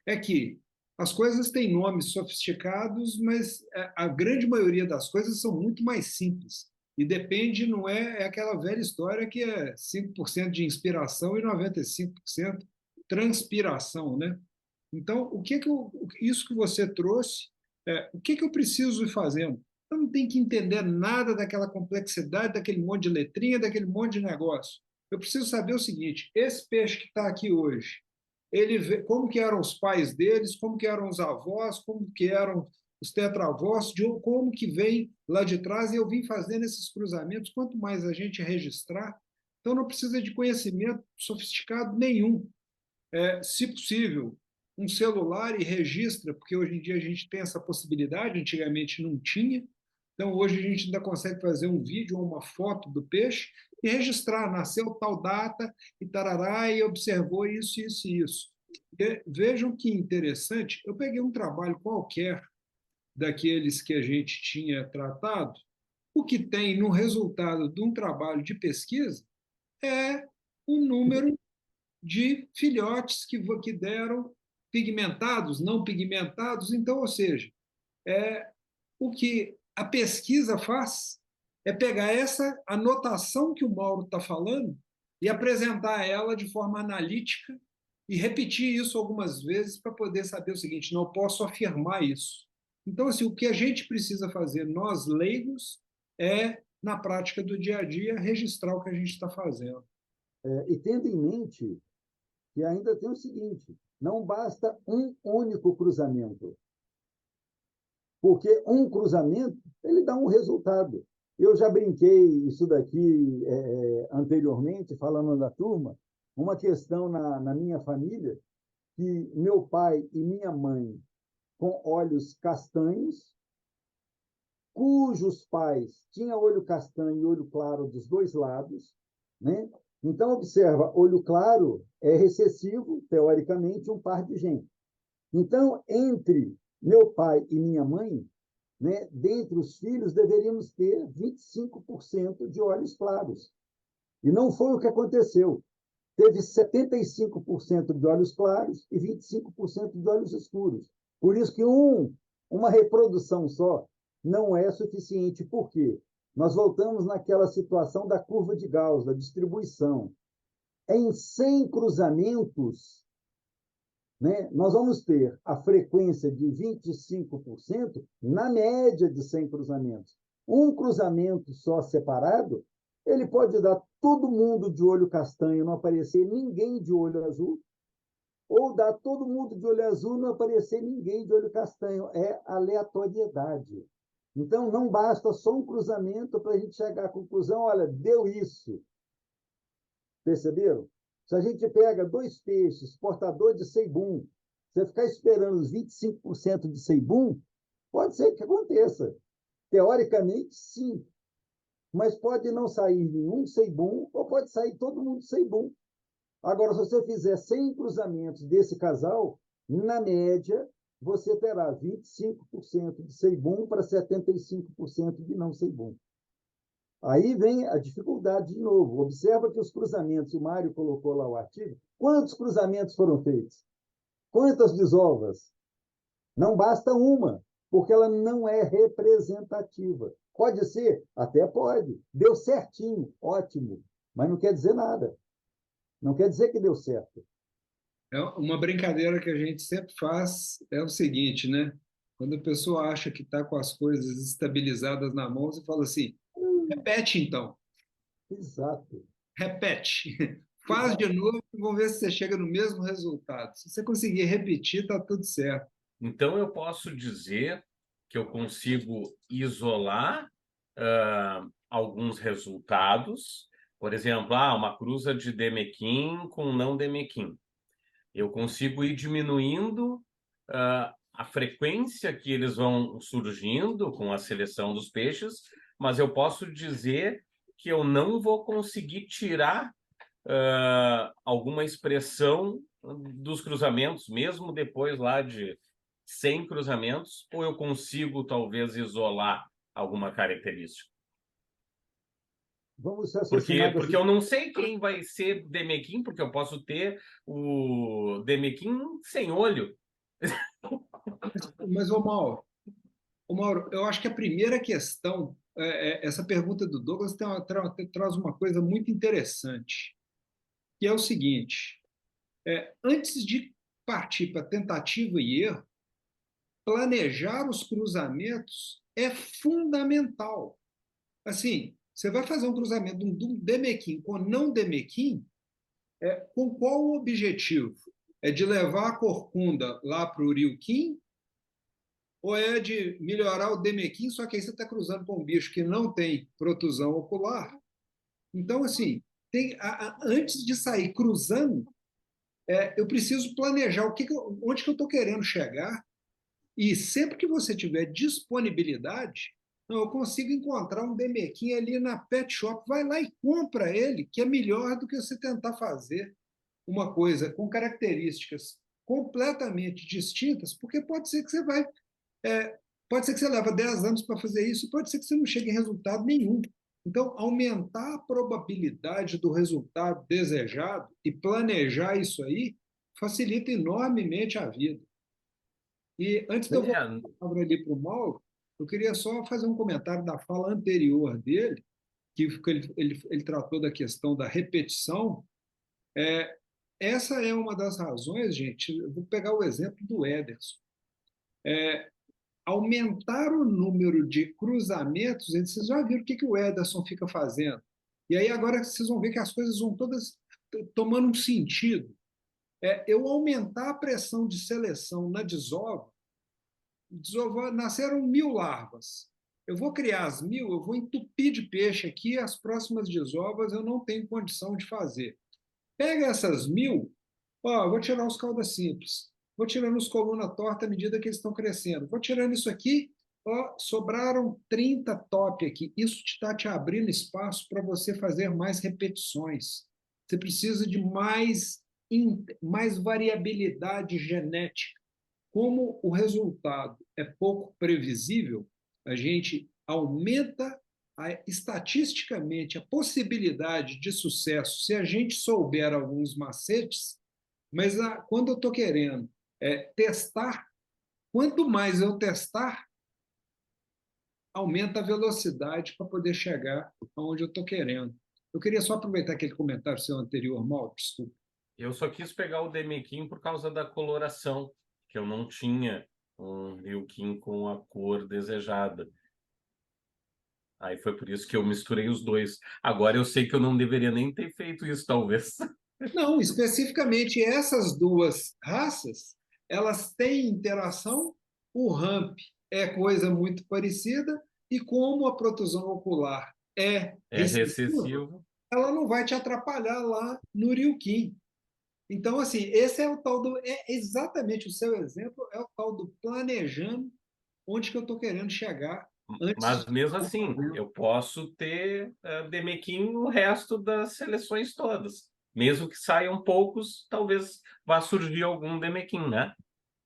é que as coisas têm nomes sofisticados, mas a grande maioria das coisas são muito mais simples. E depende, não é aquela velha história que é 5% de inspiração e 95% transpiração, né? Então, isso que você trouxe, o que eu preciso ir fazendo? Eu não tenho que entender nada daquela complexidade, daquele monte de letrinha, daquele monte de negócio. Eu preciso saber o seguinte: esse peixe que está aqui hoje, como que eram os pais deles, como que eram os avós, como que eram os tetravós, como que vem lá de trás, e eu vim fazendo esses cruzamentos. Quanto mais a gente registrar, então não precisa de conhecimento sofisticado nenhum. Se possível, um celular e registra, porque hoje em dia a gente tem essa possibilidade, antigamente não tinha. Então, hoje a gente ainda consegue fazer um vídeo ou uma foto do peixe e registrar, nasceu tal data e tarará, e observou isso, isso e isso. E vejam que interessante, eu peguei um trabalho qualquer daqueles que a gente tinha tratado, o que tem no resultado de um trabalho de pesquisa é um número de filhotes que deram pigmentados, não pigmentados. Então, ou seja, o que a pesquisa faz é pegar essa anotação que o Mauro está falando e apresentar ela de forma analítica e repetir isso algumas vezes para poder saber o seguinte: não posso afirmar isso. Então, assim, o que a gente precisa fazer, nós leigos, é, na prática do dia a dia, registrar o que a gente está fazendo. E tendo em mente que ainda tem o seguinte: não basta um único cruzamento, porque um cruzamento ele dá um resultado. Eu já brinquei isso daqui anteriormente, falando da turma, uma questão na minha família, que meu pai e minha mãe, com olhos castanhos, cujos pais tinham olho castanho e olho claro dos dois lados, né? Então, observa, olho claro é recessivo, teoricamente, um par de genes. Então, entre meu pai e minha mãe, né, dentre os filhos, deveríamos ter 25% de olhos claros. E não foi o que aconteceu. Teve 75% de olhos claros e 25% de olhos escuros. Por isso que uma reprodução só não é suficiente. Por quê? Nós voltamos naquela situação da curva de Gauss, da distribuição. Em 100 cruzamentos, né, nós vamos ter a frequência de 25% na média de 100 cruzamentos. Um cruzamento só separado, ele pode dar todo mundo de olho castanho e não aparecer ninguém de olho azul, ou dar todo mundo de olho azul e não aparecer ninguém de olho castanho. É aleatoriedade. Então, não basta só um cruzamento para a gente chegar à conclusão, olha, deu isso. Perceberam? Se a gente pega 2 peixes portador de seibum, você ficar esperando os 25% de seibum, pode ser que aconteça. Teoricamente, sim. Mas pode não sair nenhum seibum, ou pode sair todo mundo seibum. Agora, se você fizer 100 cruzamentos desse casal, na média, você terá 25% de seibum para 75% de não seibum. Aí vem a dificuldade de novo. Observa que os cruzamentos, o Mário colocou lá o artigo, quantos cruzamentos foram feitos? Quantas desovas? Não basta uma, porque ela não é representativa. Pode ser? Até pode. Deu certinho, ótimo, mas não quer dizer nada. Não quer dizer que deu certo. Uma brincadeira que a gente sempre faz é o seguinte, né? Quando a pessoa acha que está com as coisas estabilizadas na mão, você fala assim, repete então, Exato. repete. Faz de novo e vamos ver se você chega no mesmo resultado. Se você conseguir repetir, está tudo certo. Então, eu posso dizer que eu consigo isolar alguns resultados. Por exemplo, uma cruza de Demequim com não Demequim. Eu consigo ir diminuindo a frequência que eles vão surgindo com a seleção dos peixes, mas eu posso dizer que eu não vou conseguir tirar alguma expressão dos cruzamentos, mesmo depois lá de 100 cruzamentos, ou eu consigo talvez isolar alguma característica? Vamos raciocinar Porque eu não sei quem vai ser Demequim, porque eu posso ter o Demequim sem olho. Mas, ô Mauro, eu acho que a primeira questão, essa pergunta do Douglas traz uma coisa muito interessante, que é o seguinte: antes de partir para tentativa e erro, planejar os cruzamentos é fundamental. Assim, você vai fazer um cruzamento de um Demequim com não Demequim, com qual o objetivo? É de levar a corcunda lá para o Rio Quim? Ou é de melhorar o Demequim, só que aí você está cruzando com um bicho que não tem protusão ocular? Então, assim, antes de sair cruzando, eu preciso planejar onde que eu estou querendo chegar, e sempre que você tiver disponibilidade, eu consigo encontrar um Demequim ali na pet shop, vai lá e compra ele, que é melhor do que você tentar fazer uma coisa com características completamente distintas, porque pode ser que você pode ser que você leva 10 anos para fazer isso, pode ser que você não chegue em resultado nenhum. Então, aumentar a probabilidade do resultado desejado e planejar isso aí facilita enormemente a vida. E antes de eu voltar a palavra ali para o Mauro, eu queria só fazer um comentário da fala anterior dele, que ele tratou da questão da repetição. Essa é uma das razões, gente. Eu vou pegar o exemplo do Ederson. Aumentar o número de cruzamentos, vocês já viram o que o Ederson fica fazendo. E aí agora vocês vão ver que as coisas vão todas tomando um sentido. Eu aumentar a pressão de seleção na desova, nasceram 1000 larvas. Eu vou criar as 1000, eu vou entupir de peixe aqui, as próximas desovas eu não tenho condição de fazer. Pega essas 1000, eu vou tirar os caudas simples, vou tirando os coluna torta à medida que eles estão crescendo, vou tirando isso aqui, sobraram 30 top aqui. Isso está te abrindo espaço para você fazer mais repetições. Você precisa de mais variabilidade genética. Como o resultado é pouco previsível, a gente aumenta estatisticamente a possibilidade de sucesso se a gente souber alguns macetes, mas quando eu estou querendo testar, quanto mais eu testar, aumenta a velocidade para poder chegar aonde eu estou querendo. Eu queria só aproveitar aquele comentário seu anterior, Mauro, desculpa. Eu só quis pegar o Demequim por causa da coloração, que eu não tinha um Rio Quim com a cor desejada. Aí foi por isso que eu misturei os dois. Agora eu sei que eu não deveria nem ter feito isso, talvez. Não, especificamente essas duas raças, elas têm interação. O ramp é coisa muito parecida, e como a protusão ocular é É recessiva, recessivo. ela não vai te atrapalhar lá no Ryukin. Então, assim, esse é o tal do. É exatamente o seu exemplo, é o tal do planejando onde que eu estou querendo chegar antes Mas de mesmo estar assim, fazendo. eu posso ter Demequim no resto das seleções todas. Mesmo que saiam poucos, talvez vá surgir algum Demequim, né?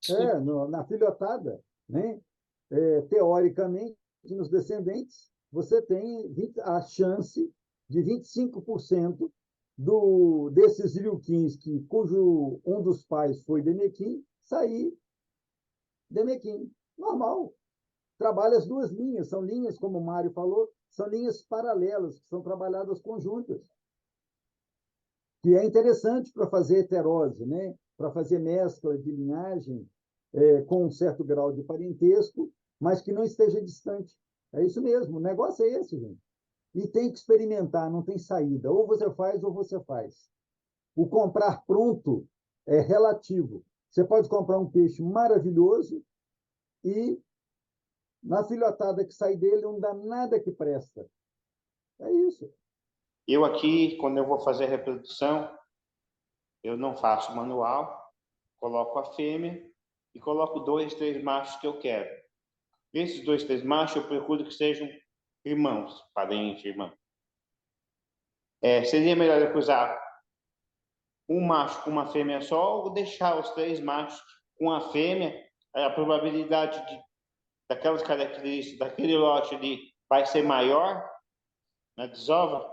Desculpa. Na filhotada, né? Teoricamente, nos descendentes, você tem a chance de 25% desses Ryukins cujo um dos pais foi Demequim, sair Demequim. Normal. Trabalha as duas linhas, são linhas, como o Mário falou, são linhas paralelas, que são trabalhadas conjuntas. Que é interessante para fazer heterose, né? Para fazer mescla de linhagem com um certo grau de parentesco, mas que não esteja distante. É isso mesmo, o negócio é esse, gente. E tem que experimentar, não tem saída. Ou você faz ou você faz. O comprar pronto é relativo. Você pode comprar um peixe maravilhoso e na filhotada que sai dele não dá nada que presta. É isso. Eu aqui, quando eu vou fazer a reprodução, eu não faço manual, coloco a fêmea e coloco 2, 3 machos que eu quero. Desses 2, 3 machos, eu procuro que sejam irmãos, parentes, irmãos. Seria melhor eu cruzar um macho com uma fêmea só ou deixar os 3 machos com a fêmea? A probabilidade daquelas características, daquele lote ali, vai ser maior na desova?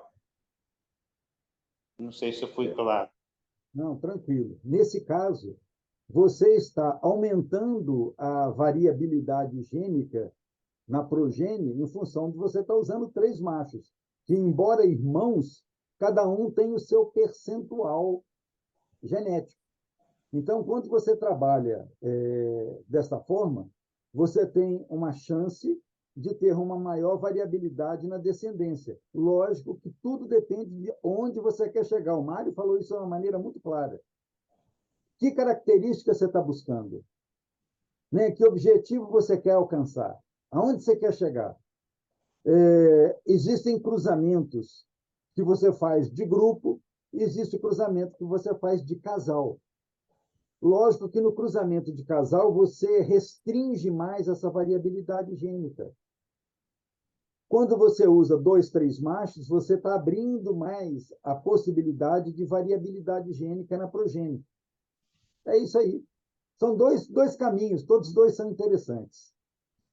Não sei se eu fui claro. Não, tranquilo. Nesse caso, você está aumentando a variabilidade gênica na progênie em função de você estar usando 3 machos, que, embora irmãos, cada um tem o seu percentual genético. Então, quando você trabalha desta forma, você tem uma chance de ter uma maior variabilidade na descendência. Lógico que tudo depende de onde você quer chegar. O Mário falou isso de uma maneira muito clara. Que características você está buscando? Né? Que objetivo você quer alcançar? Aonde você quer chegar? Existem cruzamentos que você faz de grupo, existe cruzamento que você faz de casal. Lógico que no cruzamento de casal você restringe mais essa variabilidade gênica. Quando você usa 2, 3 machos, você está abrindo mais a possibilidade de variabilidade gênica na progênie. É isso aí. São dois caminhos, todos dois são interessantes.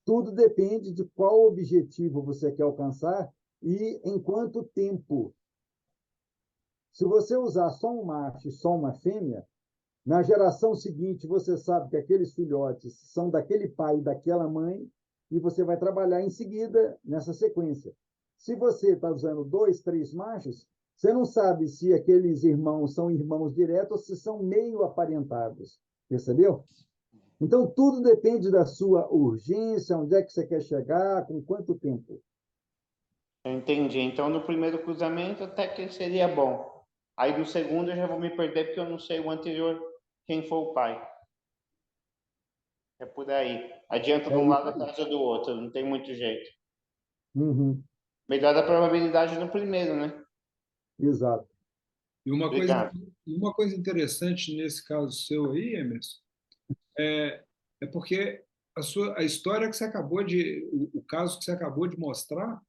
Tudo depende de qual objetivo você quer alcançar e em quanto tempo. Se você usar só um macho e só uma fêmea, na geração seguinte você sabe que aqueles filhotes são daquele pai e daquela mãe e você vai trabalhar em seguida nessa sequência. Se você está usando 2, 3 machos, você não sabe se aqueles irmãos são irmãos diretos ou se são meio aparentados. Percebeu? Então, tudo depende da sua urgência, onde é que você quer chegar, com quanto tempo. Eu entendi. Então, no primeiro cruzamento, até que seria bom. Aí, no segundo, eu já vou me perder, porque eu não sei o anterior, quem foi o pai. É por aí. Adianta de um lado, atrasa do outro. Não tem muito jeito. Uhum. Melhor a probabilidade no primeiro, né? Exato. E uma coisa interessante nesse caso seu aí, Emerson, é porque a história que você acabou o caso que você acabou de mostrar,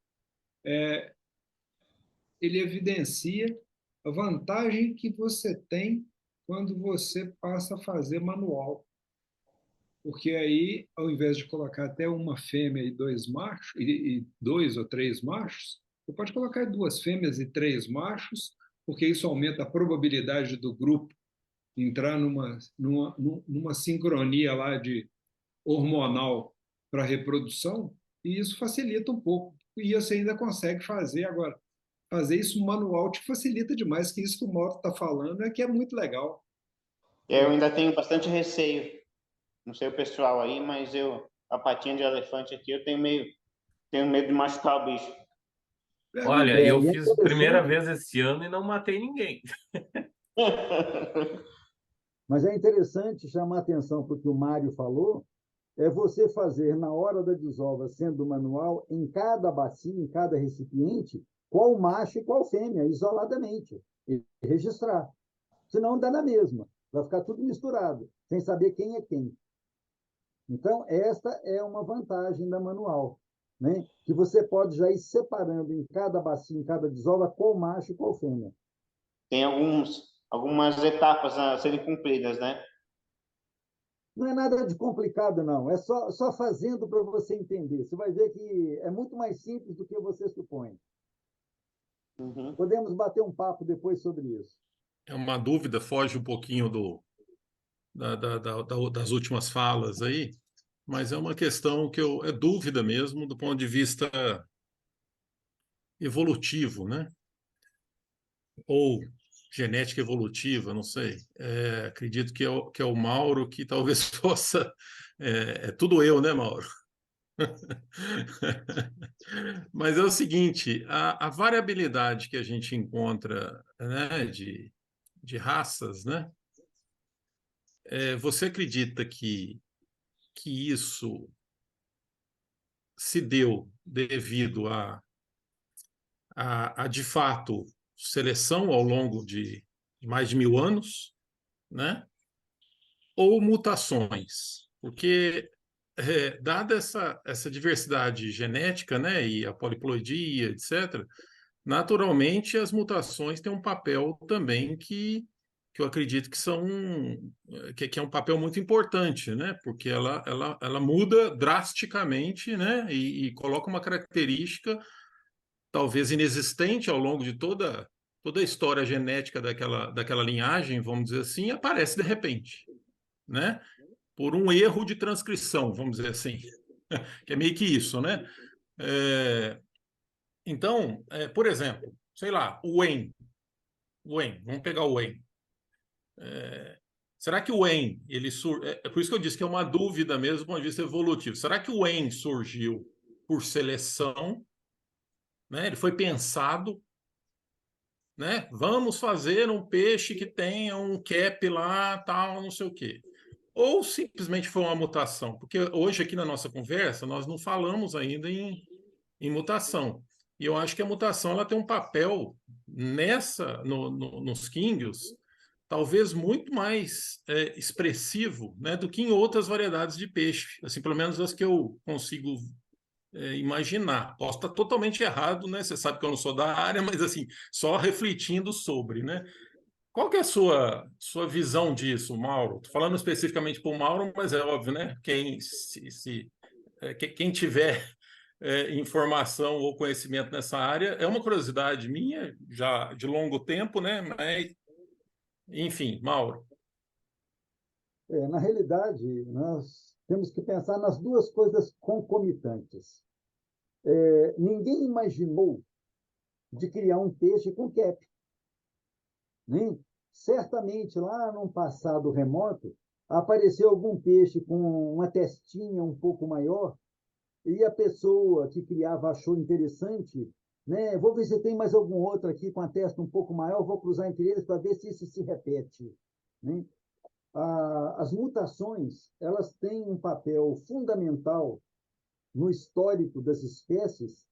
ele evidencia a vantagem que você tem quando você passa a fazer manual. Porque aí, ao invés de colocar até uma fêmea e 2 machos, e 2 ou 3 machos, você pode colocar 2 fêmeas e 3 machos, porque isso aumenta a probabilidade do grupo entrar numa sincronia lá de hormonal para reprodução, e isso facilita um pouco. E você ainda consegue fazer agora. Fazer isso manual te facilita demais, que isso que o Mauro está falando é que é muito legal. Eu ainda tenho bastante receio. Não sei o pessoal aí, mas a patinha de elefante aqui, eu tenho medo de machucar o bicho. Olha, eu E é fiz a primeira interessante, vez esse ano e não matei ninguém. mas é interessante chamar atenção para o que o Mário falou, é você fazer na hora da desova, sendo manual, em cada bacia, em cada recipiente, qual macho e qual fêmea, isoladamente, e registrar. Senão dá na mesma, vai ficar tudo misturado, sem saber quem é quem. Então, esta é uma vantagem da manual, né? Que você pode já ir separando em cada bacia, em cada desova, qual macho e qual fêmea. Tem algumas etapas a serem cumpridas, né? Não é nada de complicado, não. É só fazendo para você entender. Você vai ver que é muito mais simples do que você supõe. Uhum. Podemos bater um papo depois sobre isso. É uma dúvida, foge um pouquinho das últimas falas aí, mas é uma questão que é dúvida mesmo do ponto de vista evolutivo, né? Ou genética evolutiva, não sei. Acredito que é o Mauro que talvez possa. É tudo eu, né, Mauro? Mas é o seguinte, a variabilidade que a gente encontra, né, de raças, né? Você acredita que isso se deu devido a de fato, seleção ao longo de mais de 1000 anos, né? Ou mutações? Porque, dada essa diversidade genética, né, e a poliploidia, etc., naturalmente as mutações têm um papel também que eu acredito que que é um papel muito importante, né? Porque ela muda drasticamente, né? E coloca uma característica talvez inexistente ao longo de toda a história genética daquela linhagem, vamos dizer assim, e aparece de repente, né? Por um erro de transcrição, vamos dizer assim, que é meio que isso, né? É, então, por exemplo, sei lá, o Wen, vamos pegar o Wen. Será que o Wen, é por isso que eu disse que é uma dúvida mesmo do ponto de vista evolutivo. Será que o Wen surgiu por seleção, né? Ele foi pensado, né? Vamos fazer um peixe que tenha um cap lá, tal, não sei o quê. Ou simplesmente foi uma mutação? Porque hoje aqui na nossa conversa nós não falamos ainda em mutação. E eu acho que a mutação ela tem um papel nos quínguios, talvez muito mais expressivo, né, do que em outras variedades de peixe, assim, pelo menos as que eu consigo imaginar. Posso estar totalmente errado, né? Você sabe que eu não sou da área, mas assim, só refletindo sobre, né? Qual que é a sua visão disso, Mauro? Estou falando especificamente para o Mauro, mas é óbvio, né? Quem tiver informação ou conhecimento nessa área, é uma curiosidade minha, já de longo tempo, né? Mas, enfim, Mauro. Na realidade, nós temos que pensar nas duas coisas concomitantes. Ninguém imaginou de criar um peixe com cap, né? Certamente, lá num passado remoto, apareceu algum peixe com uma testinha um pouco maior e a pessoa que criava achou interessante, né? Vou ver se tem mais algum outro aqui com a testa um pouco maior, vou cruzar entre eles para ver se isso se repete, né? As mutações, elas têm um papel fundamental no histórico das espécies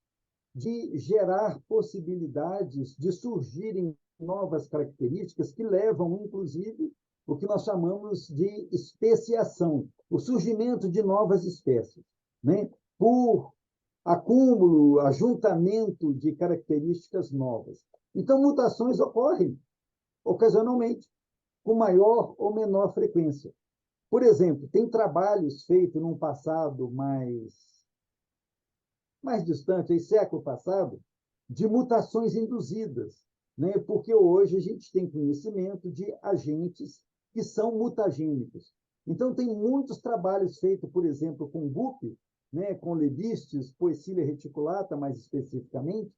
de gerar possibilidades de surgirem novas características que levam, inclusive, o que nós chamamos de especiação, o surgimento de novas espécies, né? Por acúmulo, ajuntamento de características novas. Então, mutações ocorrem ocasionalmente, com maior ou menor frequência. Por exemplo, tem trabalhos feitos num passado mais distante, em século passado, de mutações induzidas, né? Porque hoje a gente tem conhecimento de agentes que são mutagênicos. Então, tem muitos trabalhos feitos, por exemplo, com gupe, né? Com lebistes, Poecilia reticulata, mais especificamente,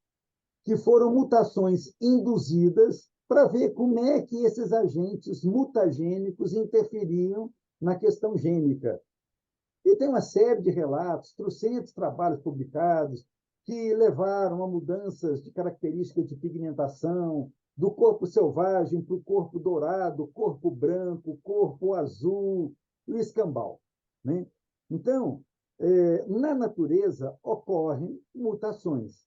que foram mutações induzidas para ver como é que esses agentes mutagênicos interferiam na questão gênica. E tem uma série de relatos, trocentos trabalhos publicados, que levaram a mudanças de características de pigmentação, do corpo selvagem para o corpo dourado, corpo branco, corpo azul e o escambau, né? Então, na natureza ocorrem mutações.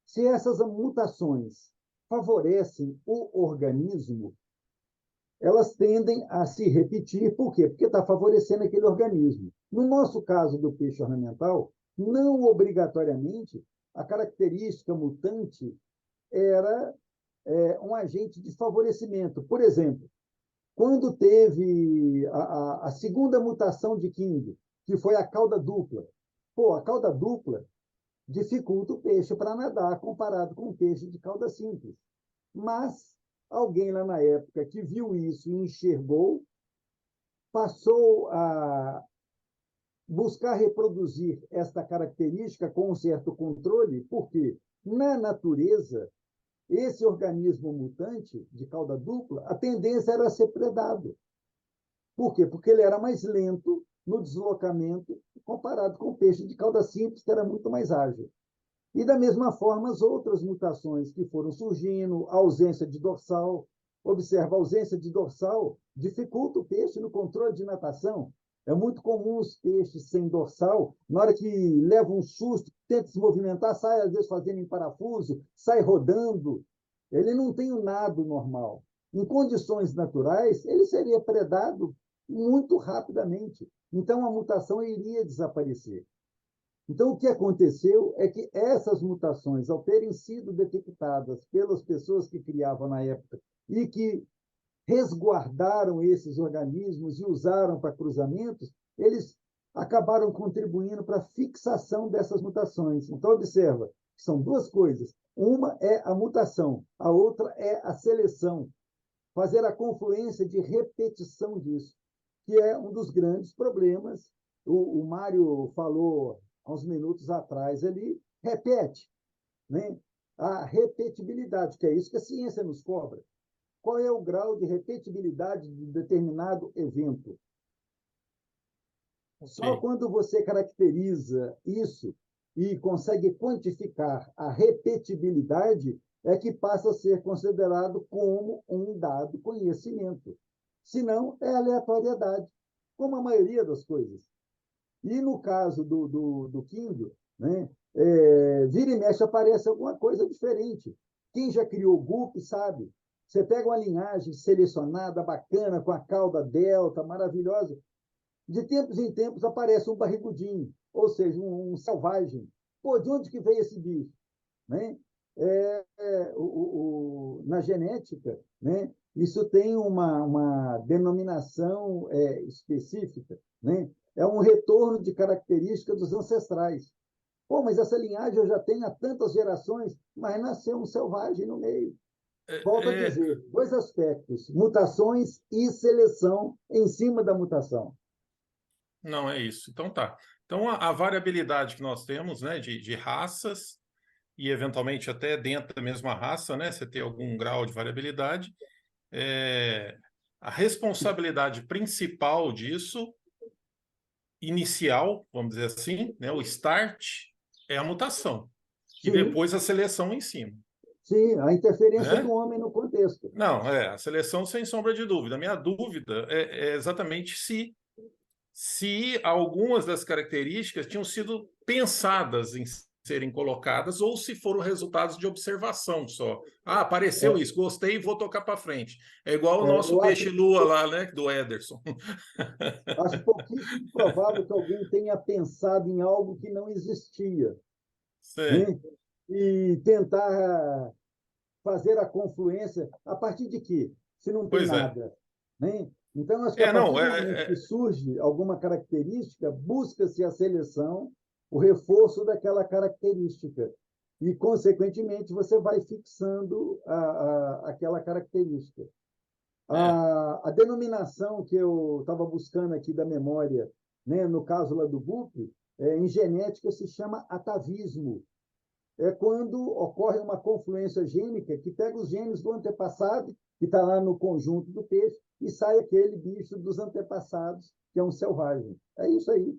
Se essas mutações favorecem o organismo, elas tendem a se repetir. Por quê? Porque está favorecendo aquele organismo. No nosso caso do peixe ornamental, não obrigatoriamente a característica mutante era um agente de favorecimento. Por exemplo, quando teve a segunda mutação de King, que foi a cauda dupla, a cauda dupla dificulta o peixe para nadar comparado com o peixe de cauda simples. Mas alguém lá na época que viu isso e enxergou, passou a buscar reproduzir esta característica com um certo controle, porque na natureza, esse organismo mutante de cauda dupla, a tendência era ser predado. Por quê? Porque ele era mais lento no deslocamento comparado com o peixe de cauda simples, que era muito mais ágil. E, da mesma forma, as outras mutações que foram surgindo, a ausência de dorsal. Observa, a ausência de dorsal dificulta o peixe no controle de natação. É muito comum os peixes sem dorsal, na hora que leva um susto, tenta se movimentar, sai às vezes fazendo em parafuso, sai rodando. Ele não tem um nado normal. Em condições naturais, ele seria predado muito rapidamente. Então, a mutação iria desaparecer. Então, o que aconteceu é que essas mutações, ao terem sido detectadas pelas pessoas que criavam na época e que resguardaram esses organismos e usaram para cruzamentos, eles acabaram contribuindo para a fixação dessas mutações. Então, observa, são duas coisas. Uma é a mutação, a outra é a seleção. Fazer a confluência de repetição disso, que é um dos grandes problemas. O Mário falou há uns minutos atrás ali, repete, né? A repetibilidade, que é isso que a ciência nos cobra. Qual é o grau de repetibilidade de determinado evento? Só quando você caracteriza isso e consegue quantificar a repetibilidade é que passa a ser considerado como um dado conhecimento. Senão, é aleatoriedade, como a maioria das coisas. E no caso do King, né, vira e mexe aparece alguma coisa diferente. Quem já criou Guppy sabe. Você pega uma linhagem selecionada, bacana, com a cauda delta, maravilhosa. De tempos em tempos aparece um barrigudinho, ou seja, um selvagem. Pô, de onde que veio esse bicho? Né? Na genética, né, isso tem uma denominação específica, né? É um retorno de característica dos ancestrais. Pô, mas essa linhagem eu já tenho há tantas gerações, mas nasceu um selvagem no meio. Volto a dizer, dois aspectos, mutações e seleção em cima da mutação. Não, é isso. Então tá. Então a variabilidade que nós temos, né, de raças e eventualmente até dentro da mesma raça, né, você tem algum grau de variabilidade. A responsabilidade principal disso, inicial, vamos dizer assim, né, o start, é a mutação. Sim. E depois a seleção em cima. Sim, a interferência do homem no contexto. Não, a seleção sem sombra de dúvida. A minha dúvida é exatamente se algumas das características tinham sido pensadas em serem colocadas ou se foram resultados de observação só. Ah, apareceu isso, gostei, vou tocar para frente. É igual o nosso peixe-lua lá, né, do Ederson. Acho pouquíssimo provável que alguém tenha pensado em algo que não existia. Né? E tentar fazer a confluência a partir de quê? Se não tem nada. Né? Então, acho que a partir do momento que surge alguma característica, busca-se a seleção, o reforço daquela característica. E, consequentemente, você vai fixando aquela característica. A denominação que eu estava buscando aqui da memória, né, no caso lá do Guppy, em genética se chama atavismo. É quando ocorre uma confluência gênica que pega os genes do antepassado, que está lá no conjunto do peixe, e sai aquele bicho dos antepassados, que é um selvagem. É isso aí.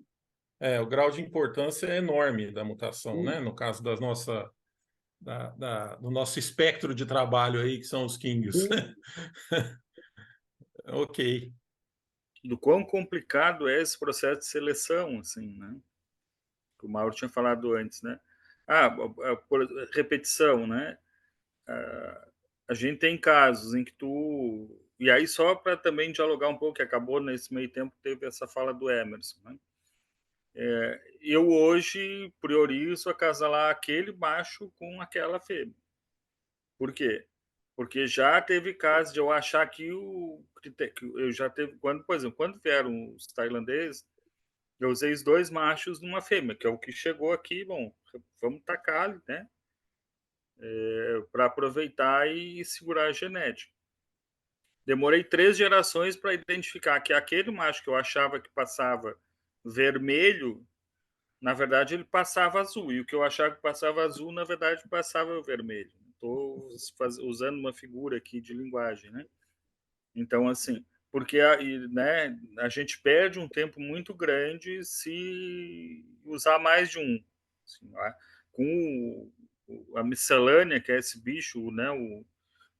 o grau de importância é enorme da mutação, né? No caso do nosso espectro de trabalho aí, que são os Kings. Ok. Do quão complicado é esse processo de seleção, assim, né? Que o Mauro tinha falado antes, né? Por repetição, né? A gente tem casos em que tu... E aí, só para também dialogar um pouco, que acabou nesse meio tempo, teve essa fala do Emerson, né? Eu hoje priorizo acasalar aquele macho com aquela fêmea. Por quê? Porque já teve casos de eu achar que eu já teve quando, por exemplo, quando vieram os tailandeses, eu usei os 2 machos numa fêmea, que é o que chegou aqui, bom, vamos tacar ali, né? Para aproveitar e segurar a genética. Demorei 3 gerações para identificar que aquele macho que eu achava que passava vermelho, na verdade ele passava azul, e o que eu achava que passava azul, na verdade passava vermelho. Estou usando uma figura aqui de linguagem, né? Então, assim, porque né, a gente perde um tempo muito grande se usar mais de um. Assim, com a miscelânea, que é esse bicho, né,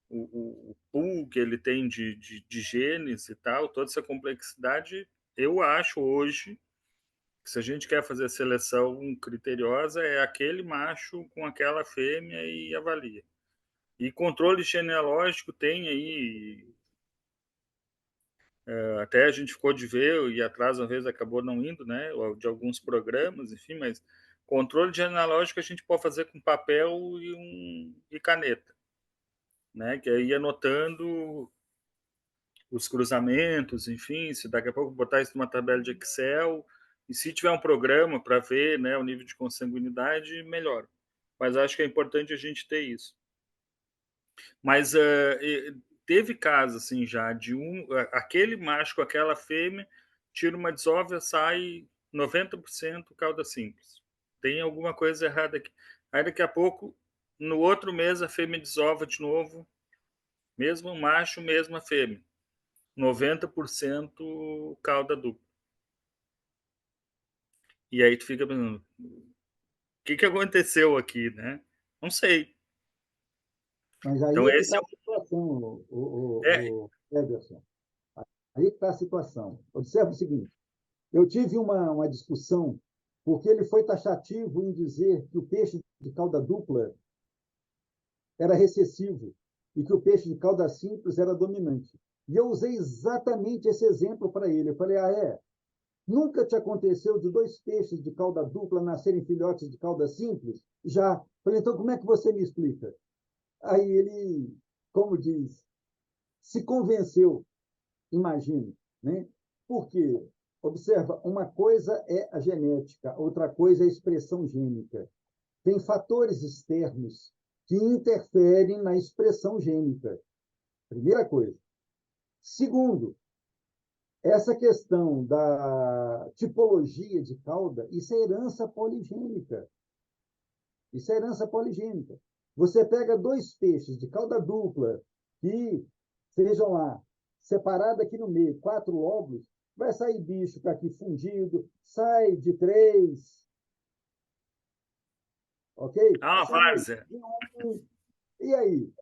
o pool que ele tem de genes e tal, toda essa complexidade, eu acho hoje que se a gente quer fazer a seleção criteriosa, é aquele macho com aquela fêmea e avalia. E controle genealógico tem aí, até a gente ficou de ver e atrás, às vezes acabou não indo, né, de alguns programas, enfim, mas controle genealógico a gente pode fazer com papel e caneta, né, que aí anotando os cruzamentos, enfim, se daqui a pouco botar isso numa tabela de Excel, e se tiver um programa para ver, né, o nível de consanguinidade, melhor. Mas acho que é importante a gente ter isso. Mas teve casos assim já de aquele macho com aquela fêmea, tira uma desóvia, sai 90% cauda simples. Tem alguma coisa errada aqui. Aí daqui a pouco, no outro mês, a fêmea desova de novo, mesmo macho, mesma fêmea. 90% cauda dupla. E aí tu fica pensando, o que aconteceu aqui, né? Não sei. Mas aí Então é que esse está é a situação, é, o Ederson. Aí que está a situação. Observe o seguinte: eu tive uma discussão, porque ele foi taxativo em dizer que o peixe de cauda dupla era recessivo e que o peixe de cauda simples era dominante. E eu usei exatamente esse exemplo para ele. Eu falei, nunca te aconteceu de 2 peixes de cauda dupla nascerem filhotes de cauda simples? Já. Falei, então como é que você me explica? Aí ele, como diz, se convenceu, imagino, né? Por quê? Observa, uma coisa é a genética, outra coisa é a expressão gênica. Tem fatores externos que interferem na expressão gênica. Primeira coisa. Segundo, essa questão da tipologia de cauda, isso é herança poligênica. Isso é herança poligênica. Você pega 2 peixes de cauda dupla que sejam lá, separado aqui no meio, 4 lóbulos, vai sair bicho para aqui fundido, sai de 3, ok? uma Sai várzea. de 1. E aí?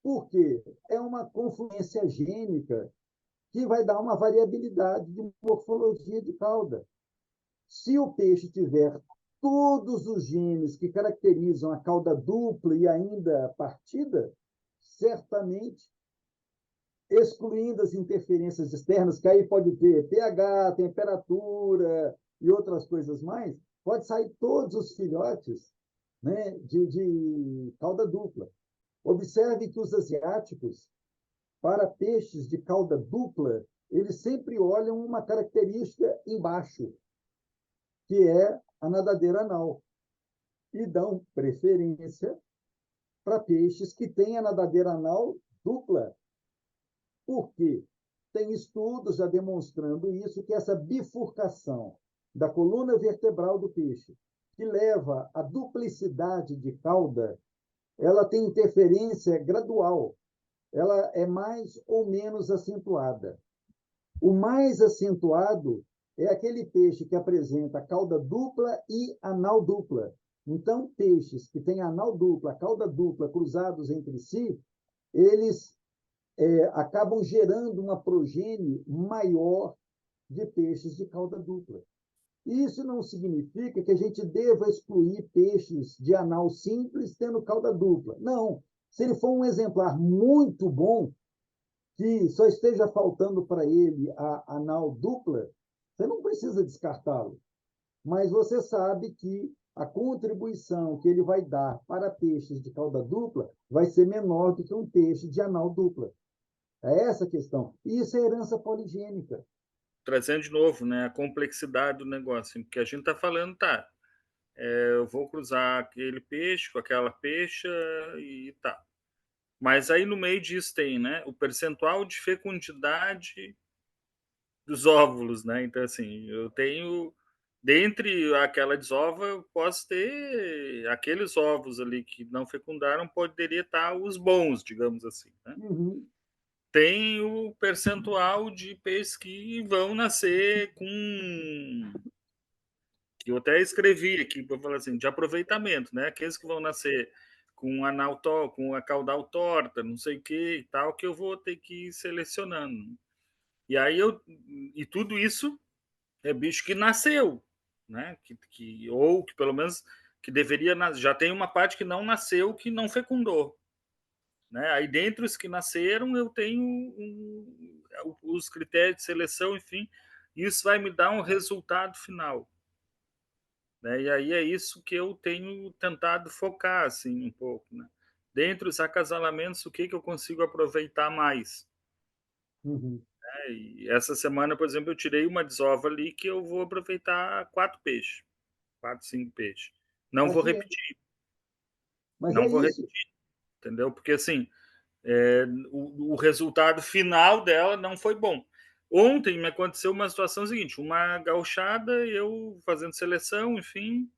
Por quê? É uma confluência gênica que vai dar uma variabilidade de morfologia de cauda. Se o peixe tiver todos os genes que caracterizam a cauda dupla e ainda partida, certamente, excluindo as interferências externas, que aí pode ter pH, temperatura e outras coisas mais, pode sair todos os filhotes, né, de cauda dupla. Observe que os asiáticos, para peixes de cauda dupla, eles sempre olham uma característica embaixo, que é a nadadeira anal, e dão preferência para peixes que têm a nadadeira anal dupla. Por quê? Tem estudos já demonstrando isso, que essa bifurcação da coluna vertebral do peixe, que leva à duplicidade de cauda, ela tem interferência gradual, ela é mais ou menos acentuada. O mais acentuado é aquele peixe que apresenta cauda dupla e anal dupla. Então, peixes que têm anal dupla, cauda dupla, cruzados entre si, eles acabam gerando uma progênie maior de peixes de cauda dupla. Isso não significa que a gente deva excluir peixes de anal simples tendo cauda dupla. Não. Se ele for um exemplar muito bom, que só esteja faltando para ele a anal dupla, você não precisa descartá-lo. Mas você sabe que a contribuição que ele vai dar para peixes de cauda dupla vai ser menor do que um peixe de anal dupla. É essa a questão. E isso é herança poligênica. Trazendo de novo, né, a complexidade do negócio, porque a gente está falando, tá, eu vou cruzar aquele peixe com aquela peixa e tá. Mas aí no meio disso tem, né, o percentual de fecundidade dos óvulos, né? Então, assim, eu tenho, dentre aquela desova, eu posso ter aqueles ovos ali que não fecundaram, poderia estar os bons, digamos assim, né? Uhum. Tem o percentual de peixes que vão nascer com, eu até escrevi aqui para falar assim, de aproveitamento, né? Aqueles que vão nascer com com a caudal torta, não sei o que e tal, que eu vou ter que ir selecionando. E aí e tudo isso é bicho que nasceu, né? Ou que pelo menos que deveria já tem uma parte que não nasceu, que não fecundou, né? Aí dentre os que nasceram eu tenho os critérios de seleção, enfim, isso vai me dar um resultado final, né? E aí é isso que eu tenho tentado focar assim um pouco, né? Dentre os acasalamentos, o que eu consigo aproveitar mais? Uhum. E essa semana, por exemplo, eu tirei uma desova ali que eu vou aproveitar 4 peixes, 4, 5 peixes. Não vou Mas, repetir, mas não é vou isso. repetir, entendeu? Porque assim, o resultado final dela não foi bom. Ontem me aconteceu uma situação seguinte, uma gauchada, eu fazendo seleção, enfim,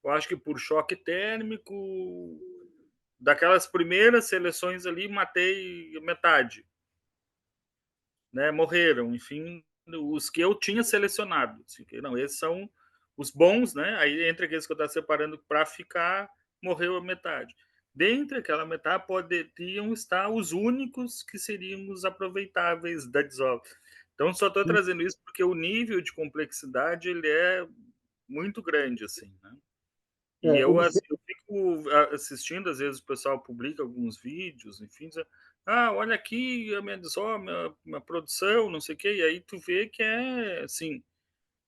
eu acho que por choque térmico, daquelas primeiras seleções ali, matei metade, né? Morreram, enfim, os que eu tinha selecionado. Assim, não, esses são os bons, né? Aí entre aqueles que eu estava separando para ficar, morreu a metade. Dentre aquela metade poderiam estar os únicos que seriam os aproveitáveis da desova. Então só estou trazendo isso porque o nível de complexidade ele é muito grande, assim, né? E Observe, eu fico assistindo, às vezes o pessoal publica alguns vídeos, enfim, olha aqui a minha desova, minha produção, não sei o quê, e aí tu vê que é, assim,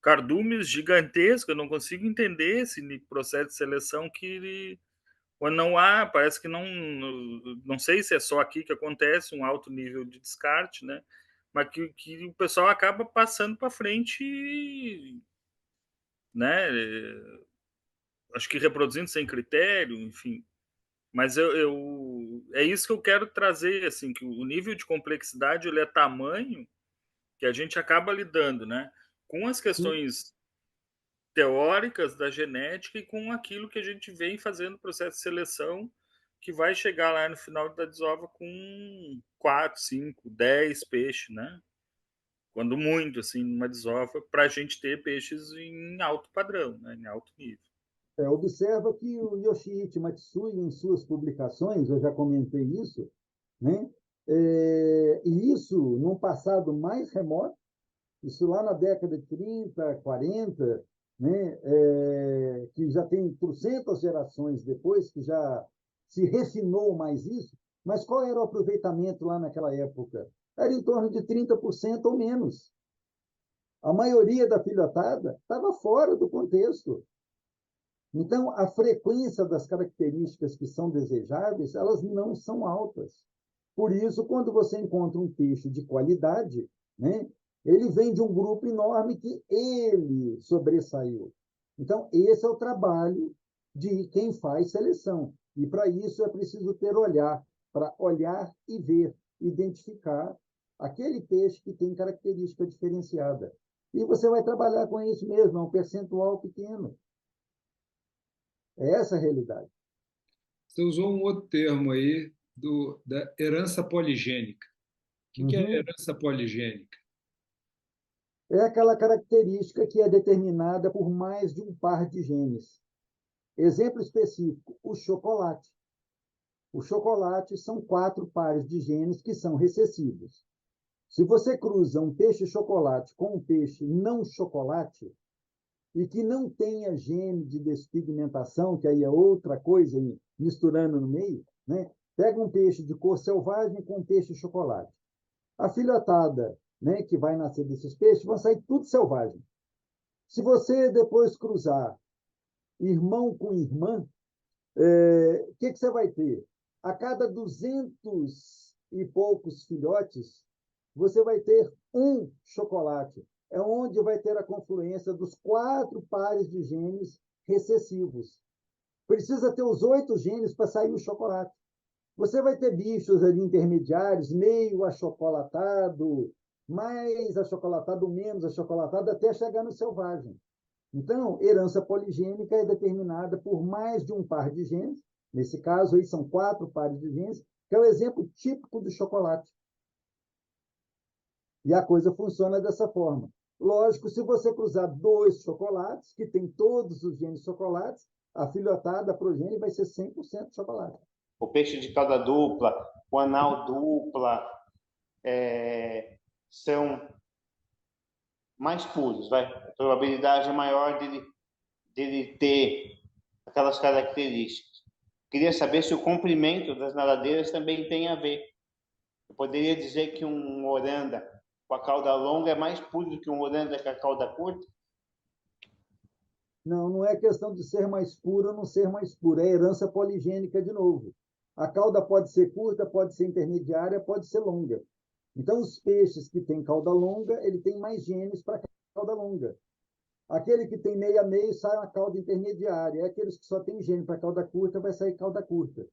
cardumes gigantesco, eu não consigo entender esse processo de seleção que, quando não há, parece que não sei se é só aqui que acontece um alto nível de descarte, né? Mas que o pessoal acaba passando para frente, né? Acho que reproduzindo sem critério, enfim. Mas é isso que eu quero trazer, assim, que o nível de complexidade ele é tamanho que a gente acaba lidando, né, com as questões teóricas da genética e com aquilo que a gente vem fazendo processo de seleção, que vai chegar lá no final da desova com 4, 5, 10 peixes, né? Quando muito, assim, numa desova, para a gente ter peixes em alto padrão, né? Em alto nível. observa que o Yoshiichi Matsui, em suas publicações, eu já comentei isso, né? E isso, num passado mais remoto, isso lá na década de 30, 40, né? Que já tem trocentas gerações depois, que já se refinou mais isso, mas qual era o aproveitamento lá naquela época? Era em torno de 30% ou menos. A maioria da filhotada estava fora do contexto. Então, a frequência das características que são desejáveis, elas não são altas. Por isso, quando você encontra um peixe de qualidade, né, ele vem de um grupo enorme que ele sobressaiu. Então, esse é o trabalho de quem faz seleção. E para isso é preciso ter olhar, para olhar e ver, identificar aquele peixe que tem característica diferenciada. E você vai trabalhar com isso mesmo, é um percentual pequeno. É essa a realidade. Você usou um outro termo aí da herança poligênica. O que é herança poligênica? é aquela característica que é determinada por mais de um par de genes. Exemplo específico, o chocolate. O chocolate são 4 pares de genes que são recessivos. Se você cruza um peixe chocolate com um peixe não chocolate, e que não tenha gene de despigmentação, que aí é outra coisa, misturando no meio, né? Pega um peixe de cor selvagem com um peixe chocolate. A filhotada, né, que vai nascer desses peixes, vão sair tudo selvagem. Se você depois cruzar irmão com irmã, o que você vai ter? A cada 200 e poucos filhotes, você vai ter um chocolate. É onde vai ter a confluência dos 4 pares de genes recessivos. Precisa ter os 8 genes para sair o chocolate. Você vai ter bichos ali intermediários, meio achocolatado, mais achocolatado, menos achocolatado, até chegar no selvagem. Então, herança poligênica é determinada por mais de um par de genes. Nesse caso, aí são 4 pares de genes, que é o exemplo típico do chocolate. E a coisa funciona dessa forma. Lógico, se você cruzar 2 chocolates, que tem todos os genes chocolates, a filhotada, a progênie, vai ser 100% chocolate. O peixe de cauda dupla, o anal dupla, são mais puros, vai. A probabilidade é maior dele ter aquelas características. Queria saber se o comprimento das nadadeiras também tem a ver. Eu poderia dizer que um oranda com a cauda longa é mais puro do que um oranda com a cauda curta? Não, não é questão de ser mais puro ou não ser mais puro, é herança poligênica de novo. A cauda pode ser curta, pode ser intermediária, pode ser longa. Então, os peixes que têm cauda longa, ele tem mais genes para cauda longa. Aquele que tem meio a meio sai uma cauda intermediária. Aqueles que só têm gene para cauda curta, vai sair cauda curta.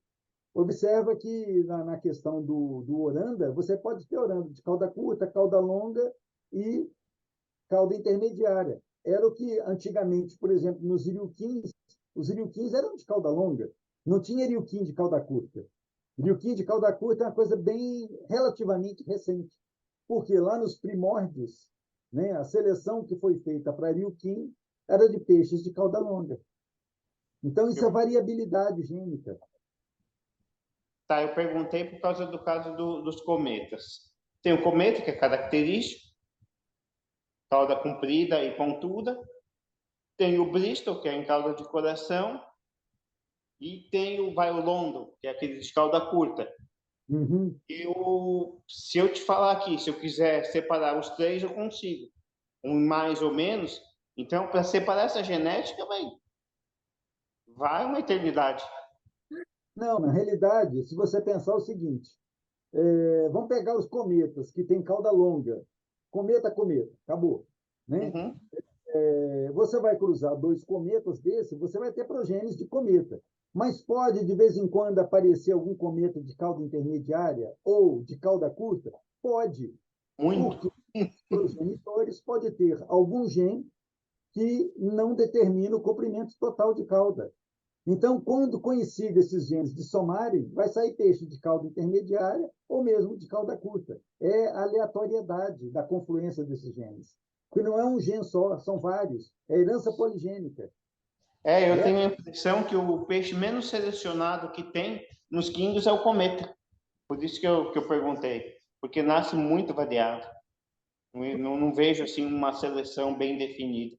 Observa que na questão do oranda, você pode ter oranda de cauda curta, cauda longa e cauda intermediária. Era o que antigamente, por exemplo, nos iriuquins, os iriuquins eram de cauda longa. Não tinha iriuquim de cauda curta. Iriuquim de cauda curta é uma coisa bem relativamente recente. Porque lá nos primórdios, né, a seleção que foi feita para iriuquim era de peixes de cauda longa. Então, isso é variabilidade gênica. Tá, eu perguntei por causa do caso dos cometas. Tem o cometa, que é característico, cauda comprida e pontuda. Tem o Bristol, que é em cauda de coração. E tem o Londo, que é aquele de cauda curta. Uhum. Se eu te falar aqui, se eu quiser separar os 3, eu consigo. Um mais ou menos. Então, para separar essa genética, vai uma eternidade. Não, na realidade, se você pensar o seguinte, vamos pegar os cometas, que tem cauda longa. Cometa, acabou. Né? Uhum. Você vai cruzar 2 cometas desse, você vai ter progenes de cometa. Mas pode, de vez em quando, aparecer algum cometa de cauda intermediária ou de cauda curta? Pode. Muito. Porque os progenitores podem ter algum gene que não determina o comprimento total de cauda. Então, quando coincide esses genes de somarem, vai sair peixe de cauda intermediária ou mesmo de cauda curta. É a aleatoriedade da confluência desses genes. Porque não é um gene só, são vários. É herança poligênica. Eu tenho a impressão que o peixe menos selecionado que tem nos quingos é o cometa. Por isso que eu perguntei. Porque nasce muito variado. Não vejo assim uma seleção bem definida.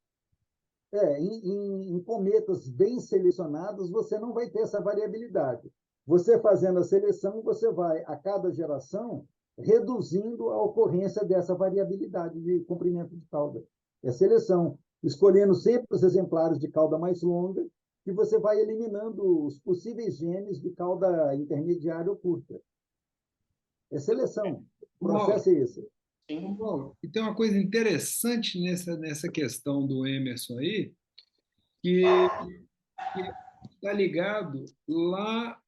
Em cometas bem selecionados, você não vai ter essa variabilidade. Você fazendo a seleção, você vai, a cada geração, reduzindo a ocorrência dessa variabilidade de comprimento de cauda. É seleção, escolhendo sempre os exemplares de cauda mais longa, que você vai eliminando os possíveis genes de cauda intermediária ou curta. É seleção. O processo é esse. Paulo, e tem uma coisa interessante nessa questão do Emerson aí, que está ligado lá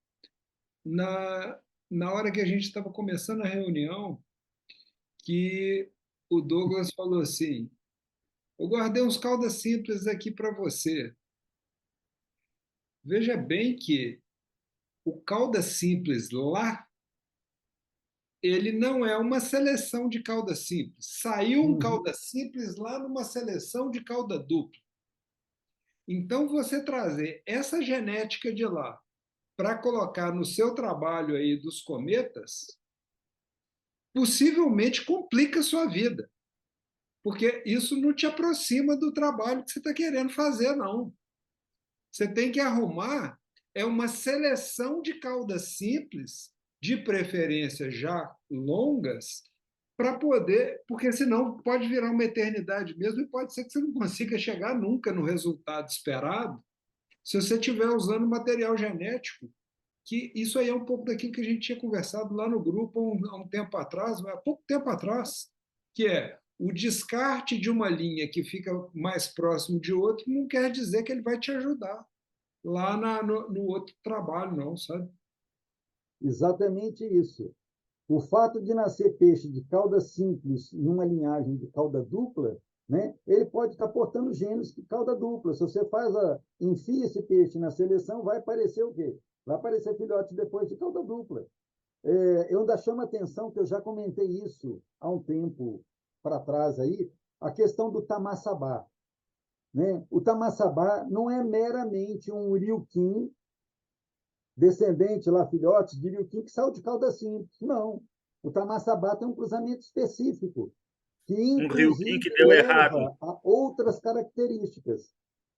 na hora que a gente estava começando a reunião, que o Douglas falou assim: eu guardei uns caudas simples aqui para você. Veja bem que o cauda simples lá ele não é uma seleção de cauda simples. Saiu um cauda simples lá numa seleção de cauda dupla. Então, você trazer essa genética de lá para colocar no seu trabalho aí dos cometas, possivelmente complica a sua vida, porque isso não te aproxima do trabalho que você está querendo fazer, não. Você tem que arrumar uma seleção de caudas simples, de preferência já longas, para poder, porque senão pode virar uma eternidade mesmo e pode ser que você não consiga chegar nunca no resultado esperado se você estiver usando material genético, que isso aí é um pouco daquilo que a gente tinha conversado lá no grupo há um tempo atrás, há pouco tempo atrás, que é o descarte de uma linha que fica mais próximo de outro não quer dizer que ele vai te ajudar lá no outro trabalho, não, sabe? Exatamente isso. O fato de nascer peixe de cauda simples em uma linhagem de cauda dupla, né, ele pode estar portando genes de cauda dupla. Se você enfia esse peixe na seleção, vai aparecer o quê? Vai aparecer filhote depois de cauda dupla. Eu ainda chamo a atenção, que eu já comentei isso há um tempo para trás aí, a questão do tamaçabá. Né? O tamaçabá não é meramente um riuquim, descendente lá, filhote de riuquim que saiu de cauda simples. Não. O tamaçabá tem um cruzamento específico, que inclusive que deu errado. a outras características.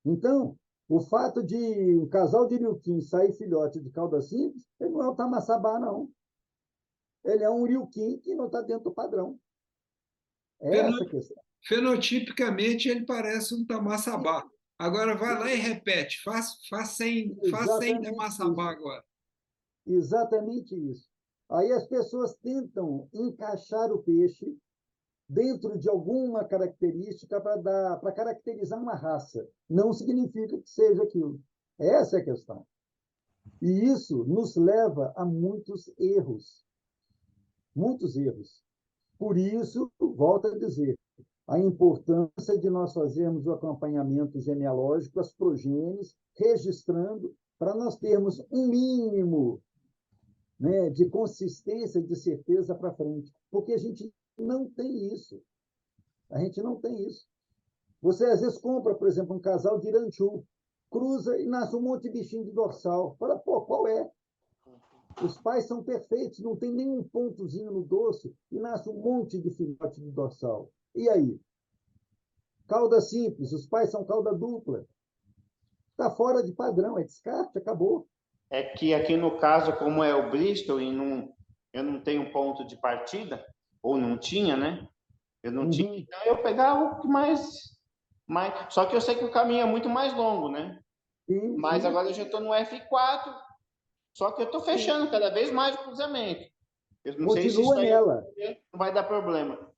Então, o fato de um casal de riuquim sair filhote de cauda simples, ele não é o tamaçabá, não. Ele é um riuquim que não está dentro do padrão. É essa a questão. Fenotipicamente, ele parece um tamaçabá. Agora, vai lá e repete. Faz 100 tamaçabá agora. Exatamente isso. Aí as pessoas tentam encaixar o peixe dentro de alguma característica para caracterizar uma raça. Não significa que seja aquilo. Essa é a questão. E isso nos leva a muitos erros. Muitos erros. Por isso, volto a dizer, a importância de nós fazermos o acompanhamento genealógico, as progênies, registrando, para nós termos um mínimo, né, de consistência, de certeza para frente. Porque a gente não tem isso. A gente não tem isso. Você, às vezes, compra, por exemplo, um casal de Iranchu, cruza e nasce um monte de bichinho de dorsal. Fala, pô, qual é? Os pais são perfeitos, não tem nenhum pontozinho no dorso e nasce um monte de filhote de dorsal. E aí? Cauda simples, os pais são cauda dupla. Está fora de padrão, é descarte, acabou. É que aqui no caso, como é o Bristol e eu não tenho ponto de partida, ou não tinha, né? Eu não tinha, então eu pegava o que mais... Só que eu sei que o caminho é muito mais longo, né? Sim, mas sim. agora eu já estou no F4, só que eu estou fechando cada vez mais o cruzamento. Eu não sei se isso aí nela. não vai dar problema.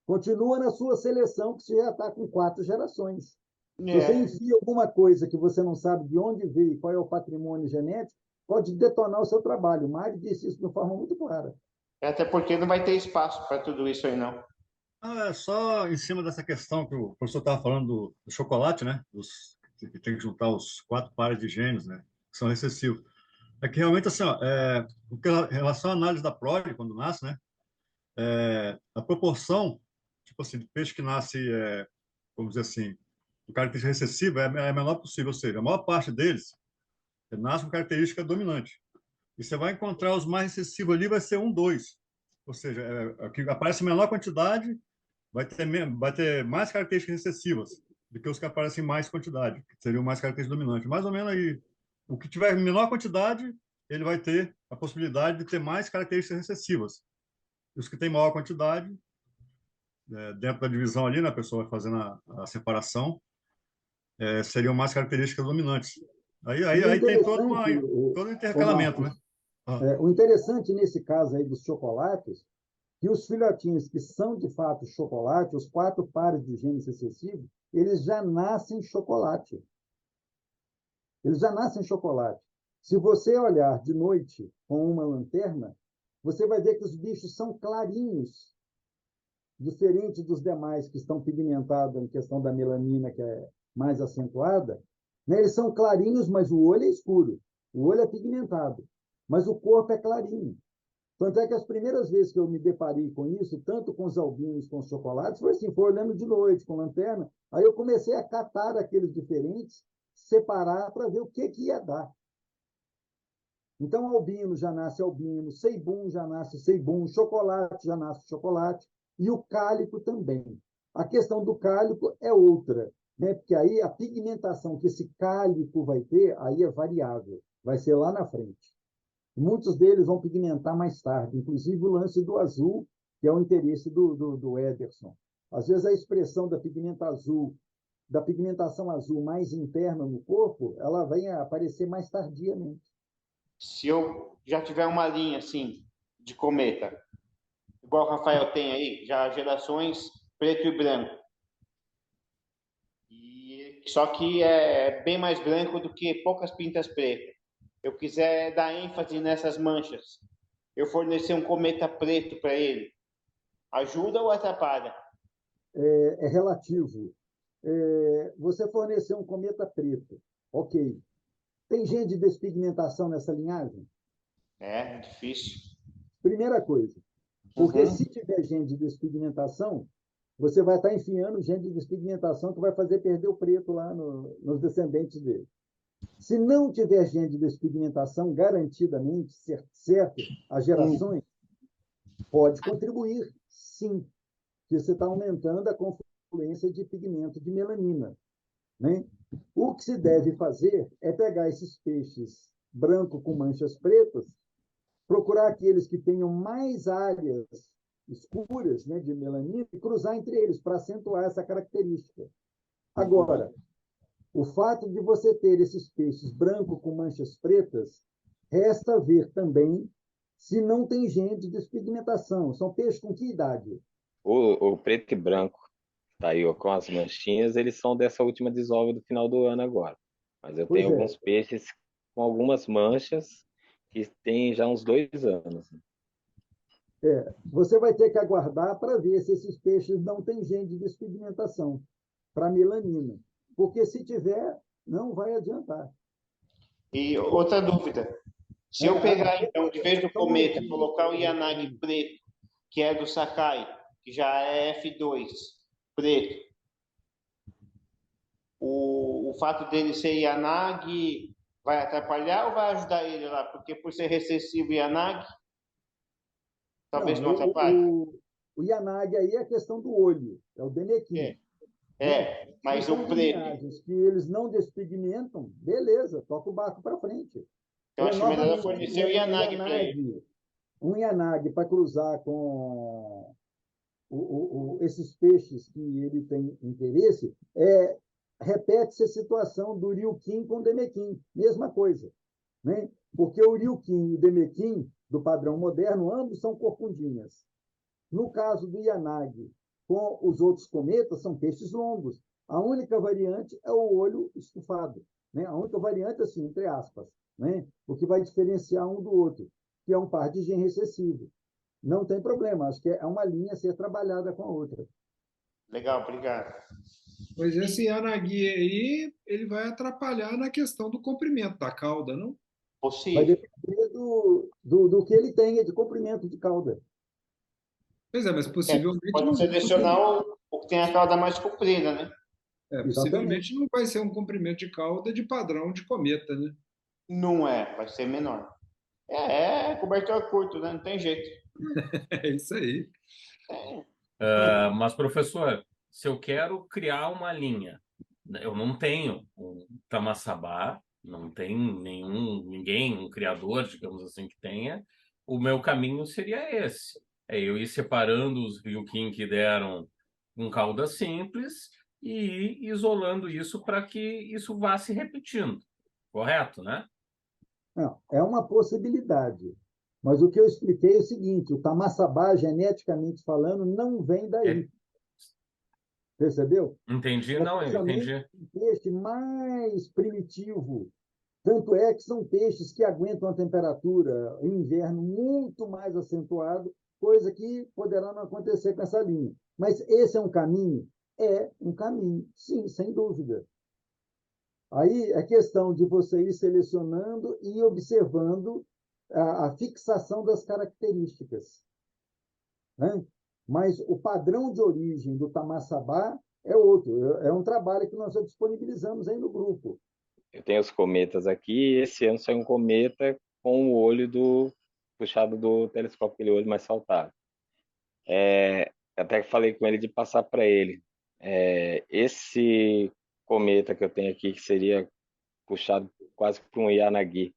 Continua na sua seleção, que você já está com 4 gerações. Se você enfia alguma coisa que você não sabe de onde veio e qual é o patrimônio genético, pode detonar o seu trabalho. O Mário disse isso de uma forma muito clara. Até porque não vai ter espaço para tudo isso aí, não. Só em cima dessa questão que o professor estava falando do chocolate, né? Que tem que juntar os 4 pares de genes, né? Que são recessivos. É que realmente, assim, em relação à análise da prole, quando nasce, né? A proporção, tipo assim, de peixe que nasce, vamos dizer assim, com característica recessiva é a menor possível, ou seja, a maior parte deles nasce com característica dominante. E você vai encontrar os mais recessivos ali, vai ser 1, 2. Ou seja, que aparece em menor quantidade vai ter mais características recessivas do que os que aparecem em mais quantidade, que seriam mais características dominantes. Mais ou menos aí, o que tiver em menor quantidade, ele vai ter a possibilidade de ter mais características recessivas. E os que têm maior quantidade, dentro da divisão ali, né, a pessoa vai fazendo a separação, seriam mais características dominantes. Aí tem todo um intercalamento, né? O interessante nesse caso aí dos chocolates, que os filhotinhos que são de fato chocolate, os 4 pares de genes recessivos, eles já nascem chocolate. Eles já nascem chocolate. Se você olhar de noite com uma lanterna, você vai ver que os bichos são clarinhos, diferente dos demais que estão pigmentados em questão da melanina, que é mais acentuada. Né? Eles são clarinhos, mas o olho é escuro. O olho é pigmentado, mas o corpo é clarinho. Tanto é que as primeiras vezes que eu me deparei com isso, tanto com os albinos como com os chocolates, foi assim, foi olhando de noite, com lanterna, aí eu comecei a catar aqueles diferentes, separar para ver o que ia dar. Então, albino já nasce albino, ceibum já nasce ceibum, chocolate já nasce chocolate, e o cálico também. A questão do cálico é outra, né? Porque aí a pigmentação que esse cálico vai ter, aí é variável, vai ser lá na frente. Muitos deles vão pigmentar mais tarde, inclusive o lance do azul, que é o interesse do Ederson. Às vezes a expressão da pigmentação azul mais interna no corpo, ela vem a aparecer mais tardiamente. Se eu já tiver uma linha assim de cometa, igual o Rafael tem aí, já gerações preto e branco, só que é bem mais branco do que poucas pintas pretas. Eu quiser dar ênfase nessas manchas, eu fornecer um cometa preto para ele, ajuda ou atrapalha? É relativo. Você fornecer um cometa preto, ok. Tem gente de despigmentação nessa linhagem? É difícil. Primeira coisa, porque se tiver gente de despigmentação, você vai estar enfiando gente de despigmentação que vai fazer perder o preto lá nos descendentes dele. Se não tiver gente de despigmentação, garantidamente, certo, as gerações, pode contribuir, sim, que você está aumentando a confluência de pigmento de melanina. Né? O que se deve fazer é pegar esses peixes branco com manchas pretas, procurar aqueles que tenham mais áreas escuras, né, de melanina e cruzar entre eles para acentuar essa característica. Agora, o fato de você ter esses peixes branco com manchas pretas, resta ver também se não tem gente de despigmentação. São peixes com que idade? O preto e branco, tá aí ó, com as manchinhas, eles são dessa última desova do final do ano agora. Mas eu tenho alguns peixes com algumas manchas que tem já uns 2 anos. Você vai ter que aguardar para ver se esses peixes não têm gene de despigmentação para melanina. Porque se tiver, não vai adiantar. E outra dúvida. Se eu pegar, então, de vez do cometa, colocar o Yanagi preto, que é do Sakai, que já é F2, preto, o fato dele ser Yanagi vai atrapalhar ou vai ajudar ele lá? Porque por ser recessivo Yanagi, talvez não atrapalhe. O Yanagi aí é a questão do olho, é o Denequim. Mas o preto. Que eles não despigmentam, beleza, toca o barco para frente. Eu acho melhor fornecer o Yanagi para ele. Um Yanagi para cruzar com esses peixes que ele tem interesse, repete-se a situação do Ryukin com o Demequim, mesma coisa. Né? Porque o Ryukin e o Demequim, do padrão moderno, ambos são corcundinhas. No caso do Yanagi, com os outros cometas, são peixes longos. A única variante é o olho estufado. Né? A única variante, assim, entre aspas, né? O que vai diferenciar um do outro, que é um par de gene recessivo. Não tem problema, acho que é uma linha a ser trabalhada com a outra. Legal, obrigado. Pois esse Yanagi aí, ele vai atrapalhar na questão do comprimento da cauda, não? Possível. Vai depender do que ele tenha de comprimento de cauda. Pois é, mas possivelmente... Pode selecionar o que tem a cauda mais comprida, né? Possivelmente não vai ser um comprimento de cauda de padrão de cometa, né? Não é, vai ser menor. Cobertor curto, né? Não tem jeito. É isso aí. Mas, professor, se eu quero criar uma linha, eu não tenho um Tamaçabá, não tem ninguém, um criador, digamos assim, que tenha, o meu caminho seria esse. Eu ir separando os Ryukin que deram com cauda simples e ir isolando isso para que isso vá se repetindo. Correto, né? Não, é uma possibilidade. Mas o que eu expliquei é o seguinte: o Tamaçabá, geneticamente falando, não vem daí. Percebeu? Entendi, não, eu entendi. Um peixe mais primitivo. Tanto é que são peixes que aguentam a temperatura em inverno muito mais acentuado, coisa que poderá não acontecer com essa linha. Mas esse é um caminho? É um caminho, sim, sem dúvida. Aí é questão de você ir selecionando e observando a fixação das características, né? Mas o padrão de origem do tamaçabá é outro. É um trabalho que nós já disponibilizamos aí no grupo. Eu tenho os cometas aqui, e esse ano saiu um cometa com o olho puxado do telescópio, aquele olho mais saltado. Até que falei com ele de passar para ele. Esse cometa que eu tenho aqui, que seria puxado quase para um Yanagi,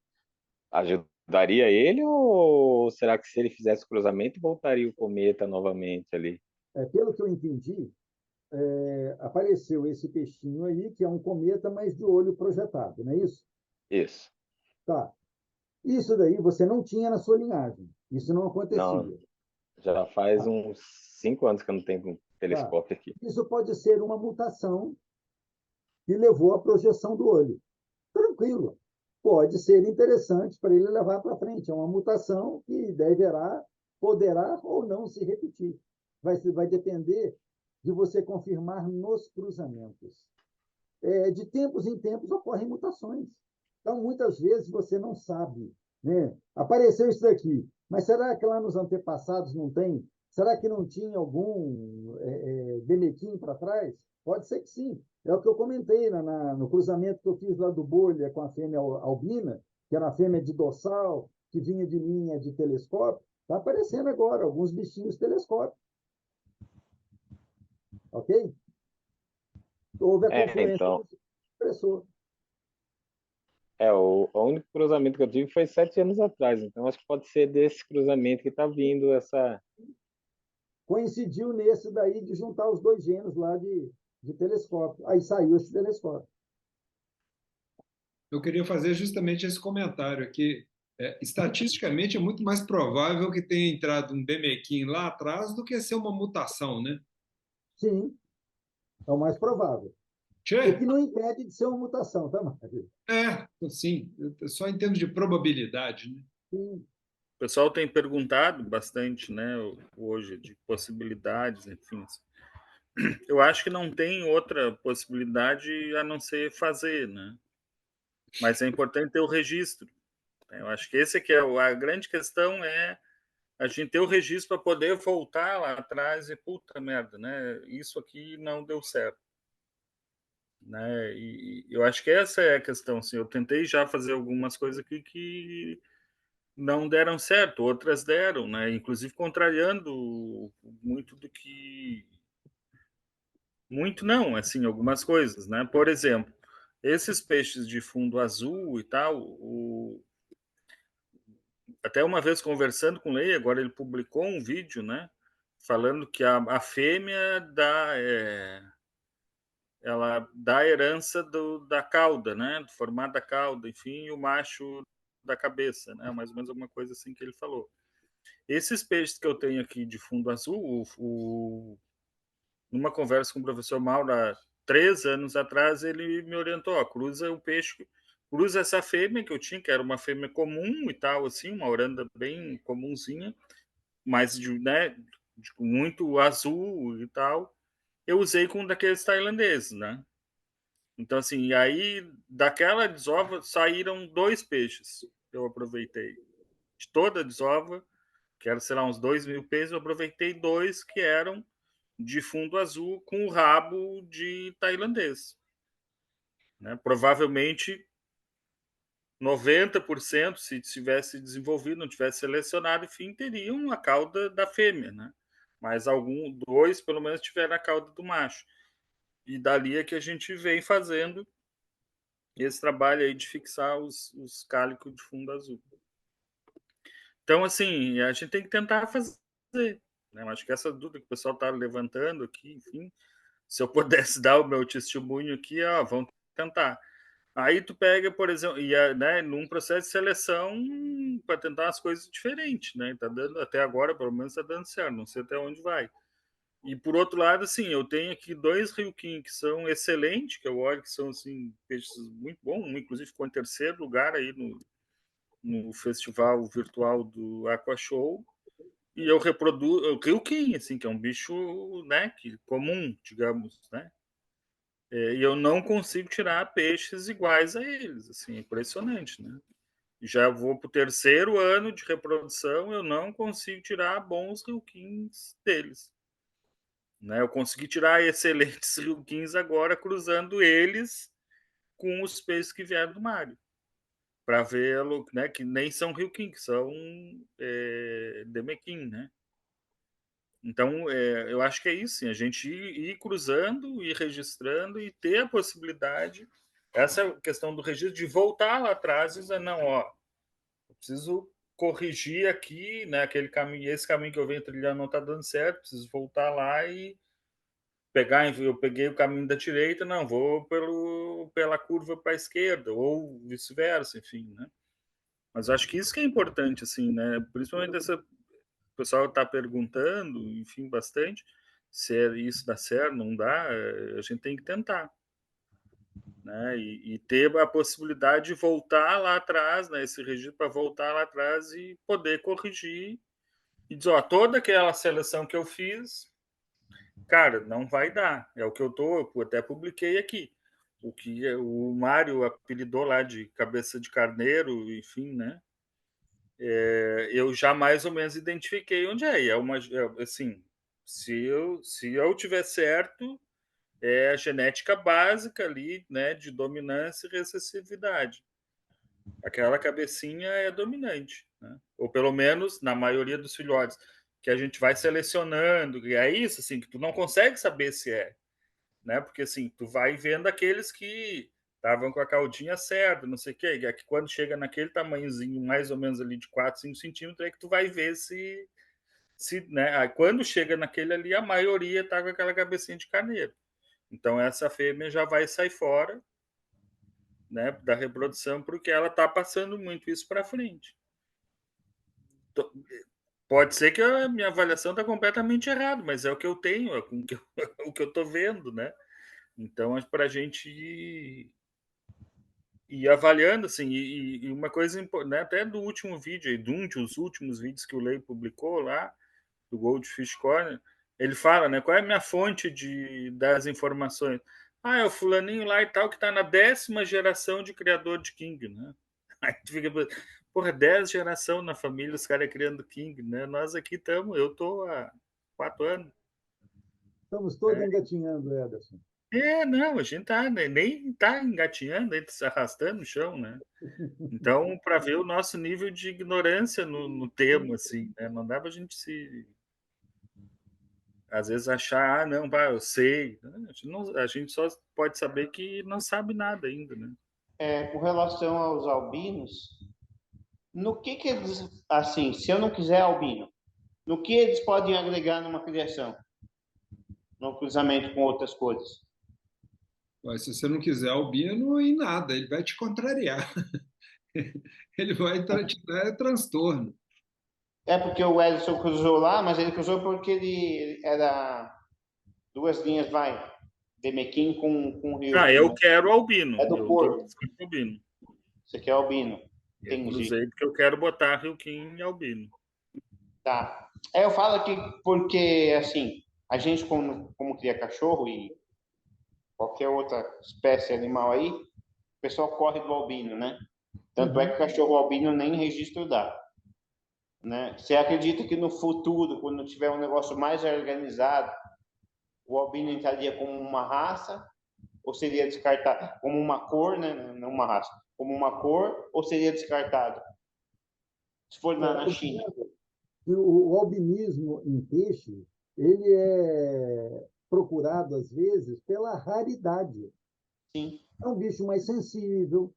ajudaria ele, ou será que se ele fizesse o cruzamento, voltaria o cometa novamente ali? Pelo que eu entendi, apareceu esse peixinho aí, que é um cometa, mas de olho projetado, não é isso? Isso. Tá. Isso daí você não tinha na sua linhagem. Isso não acontecia. Não, já faz Tá. uns 5 anos que eu não tenho um telescópio aqui. Isso pode ser uma mutação que levou à projeção do olho. Tranquilo. Pode ser interessante para ele levar para frente. É uma mutação que poderá ou não se repetir. Vai depender de você confirmar nos cruzamentos. De tempos em tempos ocorrem mutações. Então, muitas vezes você não sabe, né? Apareceu isso daqui, mas será que lá nos antepassados não tem? Será que não tinha algum Benequim para trás? Pode ser que sim. É o que eu comentei no cruzamento que eu fiz lá do Bolha com a fêmea albina, que era a fêmea de dorsal, que vinha de linha de telescópio. Está aparecendo agora alguns bichinhos telescópio. Ok? Houve a confluência Então, do expressor. o único cruzamento que eu tive foi 7 anos atrás, então acho que pode ser desse cruzamento que está vindo essa... Coincidiu nesse daí de juntar os dois gênios lá de telescópio. Aí saiu esse telescópio. Eu queria fazer justamente esse comentário aqui. Estatisticamente, é muito mais provável que tenha entrado um Bemequim lá atrás do que ser uma mutação, né? Sim, é o mais provável. O que não impede de ser uma mutação, tá, Mário? Sim, só em termos de probabilidade, né? Sim. O pessoal tem perguntado bastante, né, hoje, de possibilidades, enfim. Eu acho que não tem outra possibilidade a não ser fazer, né? Mas é importante ter o registro. Eu acho que esse aqui é a grande questão, é a gente ter o registro para poder voltar lá atrás e puta merda, né? Isso aqui não deu certo, né? E eu acho que essa é a questão. Assim, eu tentei já fazer algumas coisas aqui que não deram certo, outras deram, né? Inclusive contrariando muito do que muito não, assim, algumas coisas, né? Por exemplo, esses peixes de fundo azul e tal, até uma vez conversando com o Lei, agora ele publicou um vídeo, né? Falando que a fêmea ela dá a herança da cauda, né? Do formato da cauda, enfim, e o macho da cabeça, né? Mais ou menos alguma coisa assim que ele falou. Esses peixes que eu tenho aqui de fundo azul, numa conversa com o professor Mauro há 3 anos atrás, ele me orientou: ó, cruza o peixe, cruza essa fêmea que eu tinha, que era uma fêmea comum e tal, assim, uma oranda bem comunzinha, mas né, muito azul e tal. Eu usei com um daqueles tailandeses, né? Então, assim, e aí daquela desova saíram 2 peixes. Eu aproveitei de toda a desova, que era, sei lá, uns 2.000 peixes, eu aproveitei 2 que eram de fundo azul com o rabo de tailandês, né? Provavelmente 90%, se tivesse desenvolvido, não tivesse selecionado, enfim, teriam a cauda da fêmea, né? Mas 2 pelo menos tiveram a cauda do macho. E dali é que a gente vem fazendo esse trabalho aí de fixar os cálicos de fundo azul. Então, assim, a gente tem que tentar fazer, né? Eu acho que essa dúvida que o pessoal está levantando aqui, enfim, se eu pudesse dar o meu testemunho aqui, vamos tentar. Aí tu pega, por exemplo, né, num processo de seleção para tentar as coisas diferentes, né? Tá dando até agora, pelo menos está dando certo, não sei até onde vai. E por outro lado, assim, eu tenho aqui 2 Ryukin que são excelentes, que eu olho que são assim peixes muito bons, um inclusive ficou em 3º lugar aí no festival virtual do Aqua Show. E eu reproduzo o Ryukin, assim, que é um bicho, né, que comum, digamos, né? E eu não consigo tirar peixes iguais a eles, assim, é impressionante, né? Já vou para o 3º ano de reprodução, eu não consigo tirar bons Ryukins deles. Né? Eu consegui tirar excelentes Ryukins agora, cruzando eles com os peixes que vieram do Mário. Para ver, né, que nem são Ryukin, que são Demekin, né? Então, eu acho que é isso, sim, a gente ir cruzando, ir registrando e ter a possibilidade, essa questão do registro, de voltar lá atrás e dizer, não, ó, eu preciso corrigir aqui, né, aquele caminho, esse caminho que eu venho trilhando não está dando certo, preciso voltar lá e eu peguei o caminho da direita, não, vou pela curva para a esquerda, ou vice-versa, enfim, né? Mas acho que isso que é importante, assim, né? Principalmente o pessoal está perguntando, enfim, bastante, se isso dá certo, não dá, a gente tem que tentar, né? E ter a possibilidade de voltar lá atrás, né? Esse registro para voltar lá atrás e poder corrigir e dizer, ó, toda aquela seleção que eu fiz, cara, não vai dar. É o que eu até publiquei aqui. O que o Mário apelidou lá de cabeça de carneiro, enfim, né? Eu já mais ou menos identifiquei onde é. E assim, se eu tiver certo, é a genética básica ali, né, de dominância e recessividade. Aquela cabecinha é dominante, né? Ou pelo menos na maioria dos filhotes, que a gente vai selecionando, e é isso, assim, que tu não consegue saber se é, né? Porque assim, tu vai vendo aqueles que estavam com a caldinha certa, não sei o quê, é que quando chega naquele tamanhozinho, mais ou menos ali de 4, 5 centímetros, é que tu vai ver se né? Aí, quando chega naquele ali, a maioria tá com aquela cabecinha de carneiro. Então essa fêmea já vai sair fora, né, da reprodução, porque ela tá passando muito isso para frente. Pode ser que a minha avaliação está completamente errada, mas é o que eu tenho, é o que eu estou vendo, né? Então, é para a gente ir avaliando, assim, e uma coisa importante, né, até do último vídeo, de um dos últimos vídeos que o Lei publicou lá, do Goldfish Corner, ele fala, né, qual é a minha fonte das informações? Ah, é o fulaninho lá e tal, que está na 10ª geração de criador de King, né? Aí tu fica, porra, 10 geração na família, os caras criando King, né? Nós aqui estamos, eu tô há 4 anos. Estamos todos engatinhando, Ederson. Não, a gente tá, né, nem tá engatinhando, a gente se arrastando no chão, né? Então, para ver o nosso nível de ignorância no tema, assim, né? Não dá pra gente às vezes achar, não, pá, eu sei. A gente só pode saber que não sabe nada ainda, né? Com relação aos albinos, no que eles, assim, se eu não quiser albino, no que eles podem agregar numa criação? No cruzamento com outras cores? Mas se você não quiser albino, em nada, ele vai te contrariar. Ele vai te dar transtorno. Porque o Edson cruzou lá, mas ele cruzou porque ele era 2 linhas, Demekin com Rio. Eu quero albino. É do corpo. Albino. Você quer albino. Eu cruzei porque eu quero botar Ryukin em albino. Tá. Eu falo aqui porque, assim, a gente como cria cachorro e qualquer outra espécie animal aí, o pessoal corre do albino, né? Tanto é que o cachorro albino nem registro dá. Né? Você acredita que no futuro, quando tiver um negócio mais organizado, o albino entraria como uma raça ou seria descartado como uma cor, né? Não uma raça, como uma cor ou seria descartado? Se for na China. O albinismo em peixe, ele é procurado, às vezes, pela raridade. Sim. É um bicho mais sensível,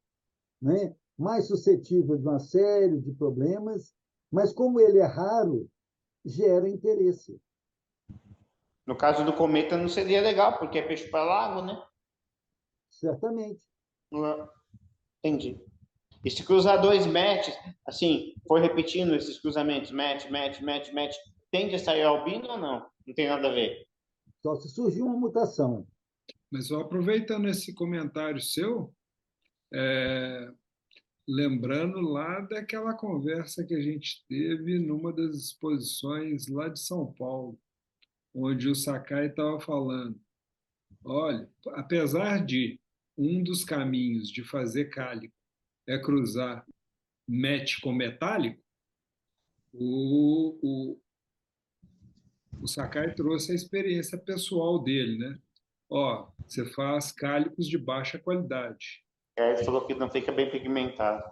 né? Mais suscetível de uma série de problemas, mas como ele é raro, gera interesse. No caso do cometa não seria legal, porque é peixe para lago, né? Certamente. Entendi. E se cruzar 2 matches, assim, foi repetindo esses cruzamentos, match, tende a sair albino ou não? Não tem nada a ver. Só se surgir uma mutação. Mas só aproveitando esse comentário seu, lembrando lá daquela conversa que a gente teve numa das exposições lá de São Paulo, onde o Sakai estava falando, olha, apesar de um dos caminhos de fazer cálico é cruzar match com metálico, o Sakai trouxe a experiência pessoal dele, né? Ó, você faz cálicos de baixa qualidade. Ele falou que não fica bem pigmentado.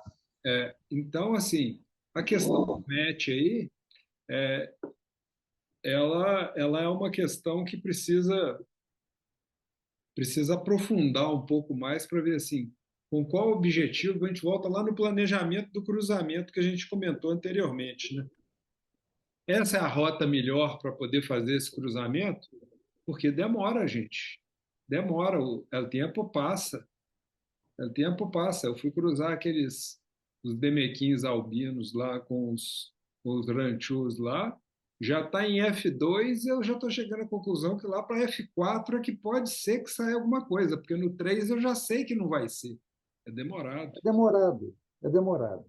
Então, assim, a questão do match aí, ela é uma questão que precisa aprofundar um pouco mais para ver assim, com qual objetivo a gente volta lá no planejamento do cruzamento que a gente comentou anteriormente, né? Essa é a rota melhor para poder fazer esse cruzamento, porque demora, gente. Demora, o tempo passa. O tempo passa. Eu fui cruzar os demequins albinos lá com os ranchos lá, já está em F2, eu já estou chegando à conclusão que lá para F4 é que pode ser que saia alguma coisa, porque no 3 eu já sei que não vai ser. É demorado. É demorado, é demorado.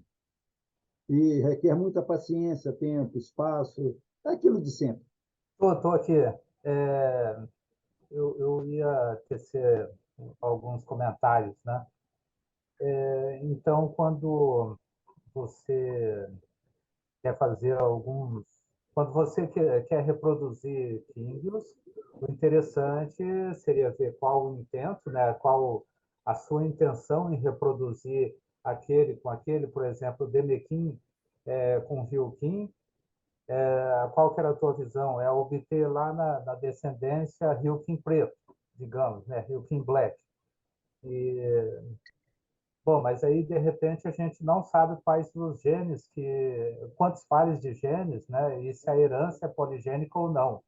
E requer muita paciência, tempo, espaço, é aquilo de sempre. Estou aqui. Eu ia tecer alguns comentários, né? Então, quando você quer fazer alguns... Quando você quer reproduzir Kingios, o interessante seria ver qual o intento, né? Qual a sua intenção em reproduzir aquele com aquele, por exemplo, Demekin com Ryukin. Qual que era a tua visão? É obter lá na descendência Ryukin preto, digamos, né? Ryukin black. Bom, mas aí de repente a gente não sabe quais os genes quantos pares de genes, né? E se a herança é poligênica ou não.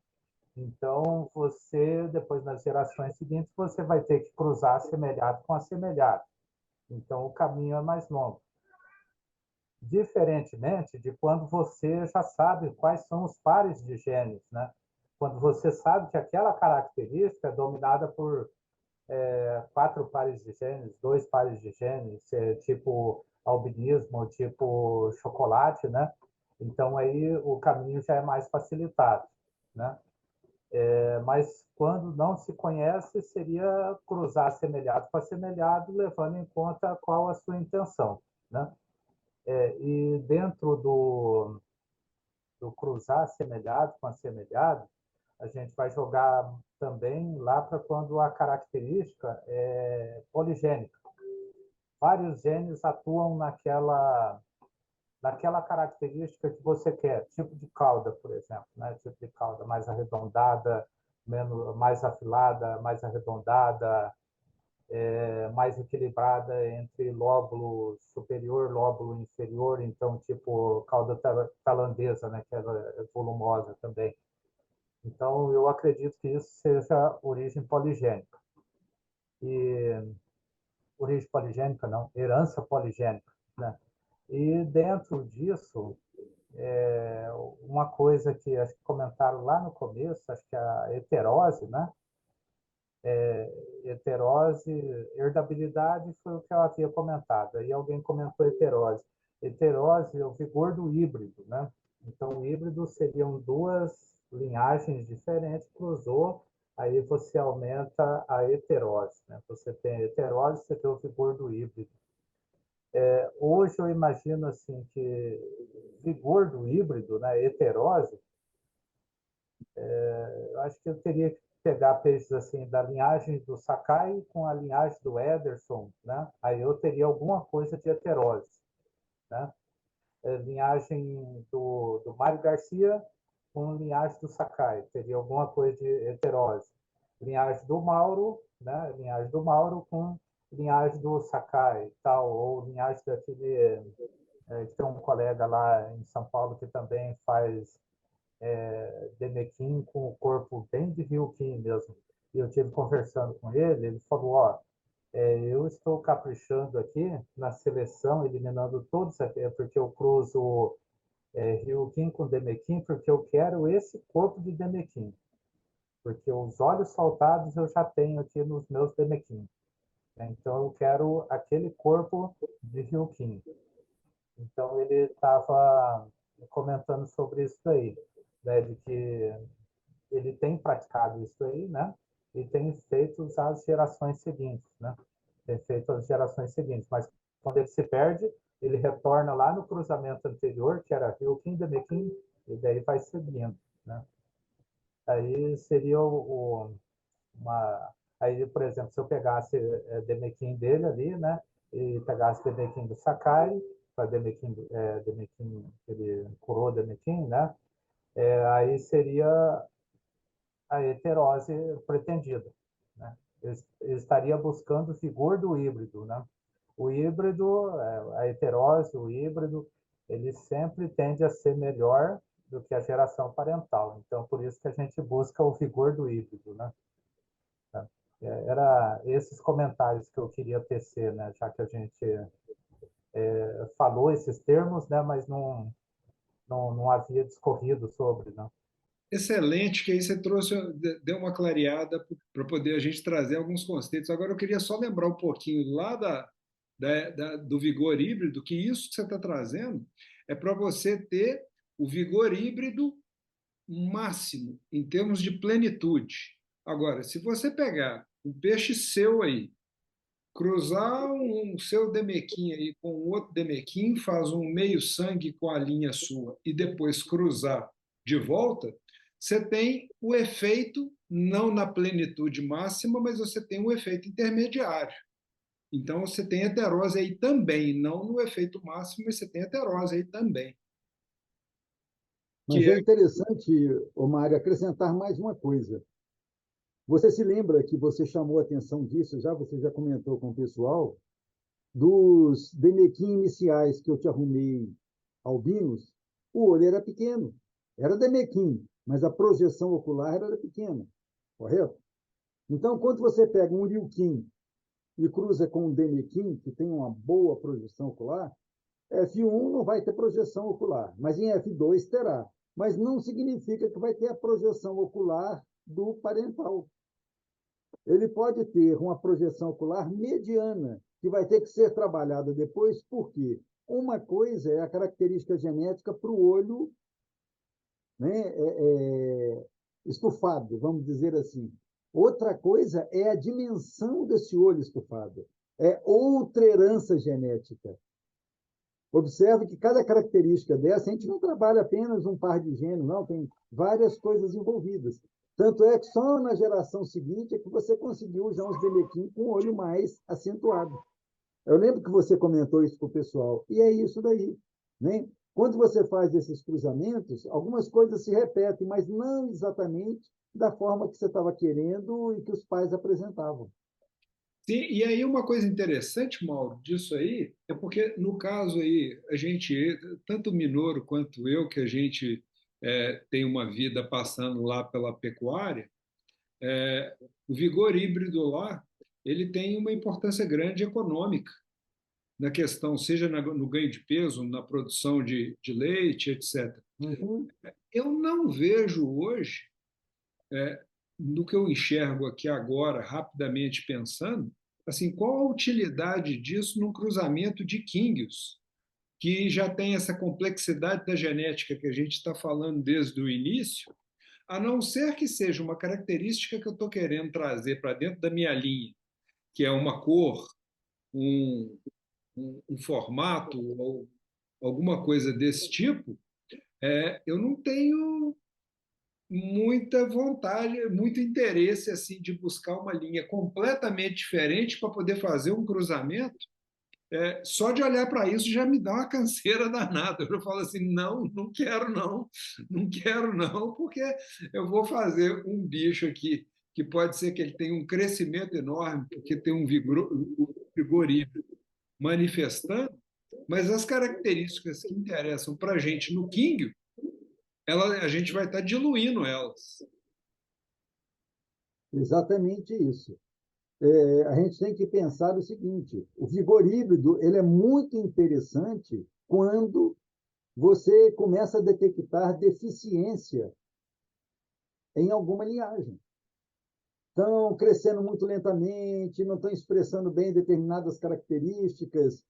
Então você depois nas gerações seguintes você vai ter que cruzar assemelhado com assemelhado. Então o caminho é mais longo. Diferentemente de quando você já sabe quais são os pares de genes, né? Quando você sabe que aquela característica é dominada por 4 pares de genes, 2 pares de genes, tipo albinismo, tipo chocolate, né? Então aí o caminho já é mais facilitado, né? Mas quando não se conhece, seria cruzar assemelhado com assemelhado, levando em conta qual a sua intenção, né? E dentro do cruzar assemelhado com assemelhado, a gente vai jogar também lá para quando a característica é poligênica. Vários genes atuam naquela característica que você quer, tipo de cauda, por exemplo, né? Tipo de cauda mais arredondada, mais afilada, mais arredondada, mais equilibrada entre lóbulo superior, lóbulo inferior, então tipo cauda tailandesa, né? Que é volumosa também. Então, eu acredito que isso seja origem poligênica. E origem poligênica, não, herança poligênica, né? E dentro disso, uma coisa que acho que comentaram lá no começo, acho que a heterose, né? Heterose, herdabilidade foi o que eu havia comentado. Aí alguém comentou heterose. Heterose é o vigor do híbrido, né? Então, o híbrido seriam duas linhagens diferentes, cruzou, aí você aumenta a heterose, né? Você tem a heterose, você tem o vigor do híbrido. Hoje eu imagino assim que vigor do híbrido, né, heterose, eu acho que eu teria que pegar peixes assim da linhagem do Sakai com a linhagem do Ederson, né? Aí eu teria alguma coisa de heterose, né? Linhagem do Mário Garcia com linhagem do Sakai, teria alguma coisa de heterose. Linhagem do Mauro, né? Linhagem do Mauro com linhagem do Sakai, tal, ou linhagem daquele que tem um colega lá em São Paulo que também faz Demequim com o corpo bem de Ryukin mesmo. E eu tive conversando com ele falou, ó, eu estou caprichando aqui na seleção, eliminando todos, porque eu cruzo Ryukin com Demequim, porque eu quero esse corpo de Demequim. Porque os olhos saltados eu já tenho aqui nos meus Demequim. Então eu quero aquele corpo de Ryukin. Então ele estava comentando sobre isso aí, né, de que ele tem praticado isso aí, né? E tem feito as gerações seguintes, né? Tem feito as gerações seguintes, mas quando ele se perde, ele retorna lá no cruzamento anterior, que era Ryukin, Demekin, e daí vai seguindo, né? Aí seria uma... Aí, por exemplo, se eu pegasse Demekin dele ali, né? E pegasse Demekin do Sakai, para Demekin, Demekin, ele curou Demekin, né? Aí seria a heterose pretendida, né? Eu estaria buscando o vigor do híbrido, né? O híbrido, a heterose, o híbrido, ele sempre tende a ser melhor do que a geração parental. Então, por isso que a gente busca o vigor do híbrido, né? Era esses comentários que eu queria tecer, né? Já que a gente falou esses termos, né? Mas não havia discorrido sobre, né? Excelente, que aí você trouxe, deu uma clareada para poder a gente trazer alguns conceitos. Agora, eu queria só lembrar um pouquinho lá do vigor híbrido, que isso que você está trazendo é para você ter o vigor híbrido máximo, em termos de plenitude. Agora, se você pegar um peixe seu aí, cruzar um seu Demequim aí com outro Demequim, faz um meio sangue com a linha sua e depois cruzar de volta, você tem o efeito, não na plenitude máxima, mas você tem um efeito intermediário. Então, você tem heterose aí também, não no efeito máximo, mas você tem heterose aí também. Mas é interessante, Mário, acrescentar mais uma coisa. Você se lembra que você chamou a atenção disso, você já comentou com o pessoal, dos Demequim iniciais que eu te arrumei albinos, o olho era pequeno. Era Demequim, mas a projeção ocular era pequena, correto? Então, quando você pega um Ryukin e cruza com um Demequim, que tem uma boa projeção ocular, F1 não vai ter projeção ocular, mas em F2 terá. Mas não significa que vai ter a projeção ocular do parental. Ele pode ter uma projeção ocular mediana, que vai ter que ser trabalhada depois, por quê? Uma coisa é a característica genética para o olho, né, estufado, vamos dizer assim. Outra coisa é a dimensão desse olho estufado. É outra herança genética. Observe que cada característica dessa, a gente não trabalha apenas um par de genes, não, tem várias coisas envolvidas. Tanto é que só na geração seguinte é que você conseguiu já uns Demequim com o olho mais acentuado. Eu lembro que você comentou isso para o pessoal, e é isso daí, né? Quando você faz esses cruzamentos, algumas coisas se repetem, mas não exatamente da forma que você estava querendo e que os pais apresentavam. Sim, e aí uma coisa interessante, Mauro, disso aí, é porque no caso aí, a gente, tanto o Minoro quanto eu, que a gente tem uma vida passando lá pela pecuária, o vigor híbrido lá, ele tem uma importância grande econômica na questão, seja no ganho de peso, na produção de leite, etc. Uhum. Eu não vejo hoje, no que eu enxergo aqui agora, rapidamente pensando, assim, qual a utilidade disso num cruzamento de quínguios, que já tem essa complexidade da genética que a gente está falando desde o início, a não ser que seja uma característica que eu estou querendo trazer para dentro da minha linha, que é uma cor, um formato ou alguma coisa desse tipo, eu não tenho muita vontade, muito interesse assim de buscar uma linha completamente diferente para poder fazer um cruzamento. Só de olhar para isso já me dá uma canseira danada. Eu falo assim, não, não quero não, não quero não, porque eu vou fazer um bicho aqui que pode ser que ele tenha um crescimento enorme, porque tem um vigor híbrido manifestando, mas as características que interessam para a gente no King, a gente vai estar diluindo elas. Exatamente isso. A gente tem que pensar o seguinte: o vigor híbrido ele é muito interessante quando você começa a detectar deficiência em alguma linhagem. Estão crescendo muito lentamente, não estão expressando bem determinadas características.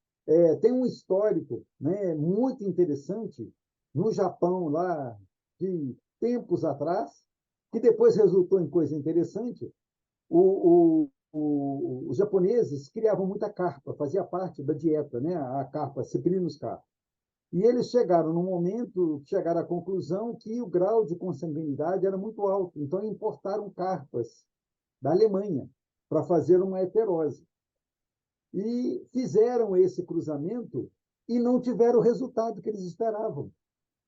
Tem um histórico, né, muito interessante no Japão, lá de tempos atrás, que depois resultou em coisa interessante. os japoneses criavam muita carpa, fazia parte da dieta, né? A carpa, Cyprinus carpa. E eles chegaram no momento, chegaram à conclusão que o grau de consanguinidade era muito alto, então importaram carpas da Alemanha para fazer uma heterose. E fizeram esse cruzamento e não tiveram o resultado que eles esperavam.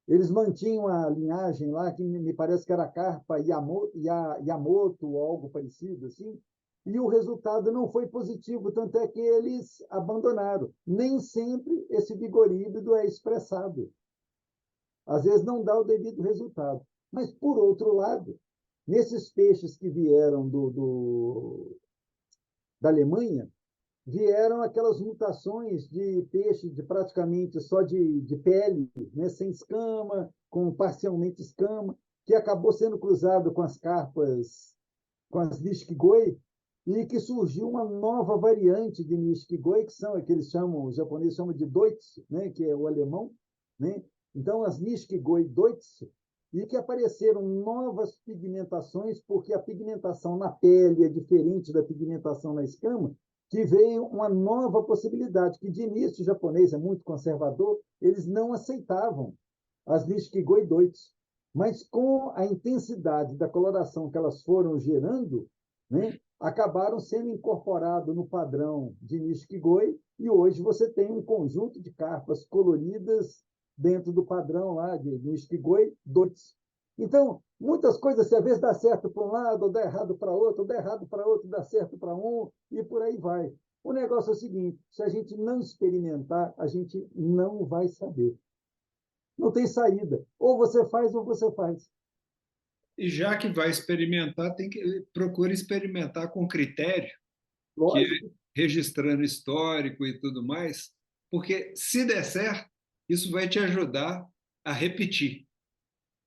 Eles mantinham a linhagem lá, que me parece que era carpa Yamoto ou algo parecido assim, e o resultado não foi positivo, tanto é que eles abandonaram. Nem sempre esse vigor híbrido é expressado. Às vezes não dá o devido resultado. Mas, por outro lado, nesses peixes que vieram da Alemanha, vieram aquelas mutações de peixe de praticamente só de pele, né, sem escama, com parcialmente escama, que acabou sendo cruzado com as carpas, com as Nishikigoi, e que surgiu uma nova variante de Nishikigoi, que são que eles chamam, os japoneses chamam de Deutsche, né, que é o alemão, né? Então, as Nishikigoi Deutsche, e que apareceram novas pigmentações, porque a pigmentação na pele é diferente da pigmentação na escama, que veio uma nova possibilidade, que de início o japonês é muito conservador, eles não aceitavam as Nishikigoi Deutsche, mas com a intensidade da coloração que elas foram gerando, né, acabaram sendo incorporados no padrão de Nishikigoi, e hoje você tem um conjunto de carpas coloridas dentro do padrão lá de Nishikigoi Deutsche. Então, muitas coisas, se às vezes dá certo para um lado, ou dá errado para outro, ou dá errado para outro, dá certo para um, e por aí vai. O negócio é o seguinte, se a gente não experimentar, a gente não vai saber. Não tem saída. Ou você faz, ou você faz. E já que vai experimentar, procura experimentar com critério, que é Lógico. registrando histórico e tudo mais, porque se der certo, isso vai te ajudar a repetir,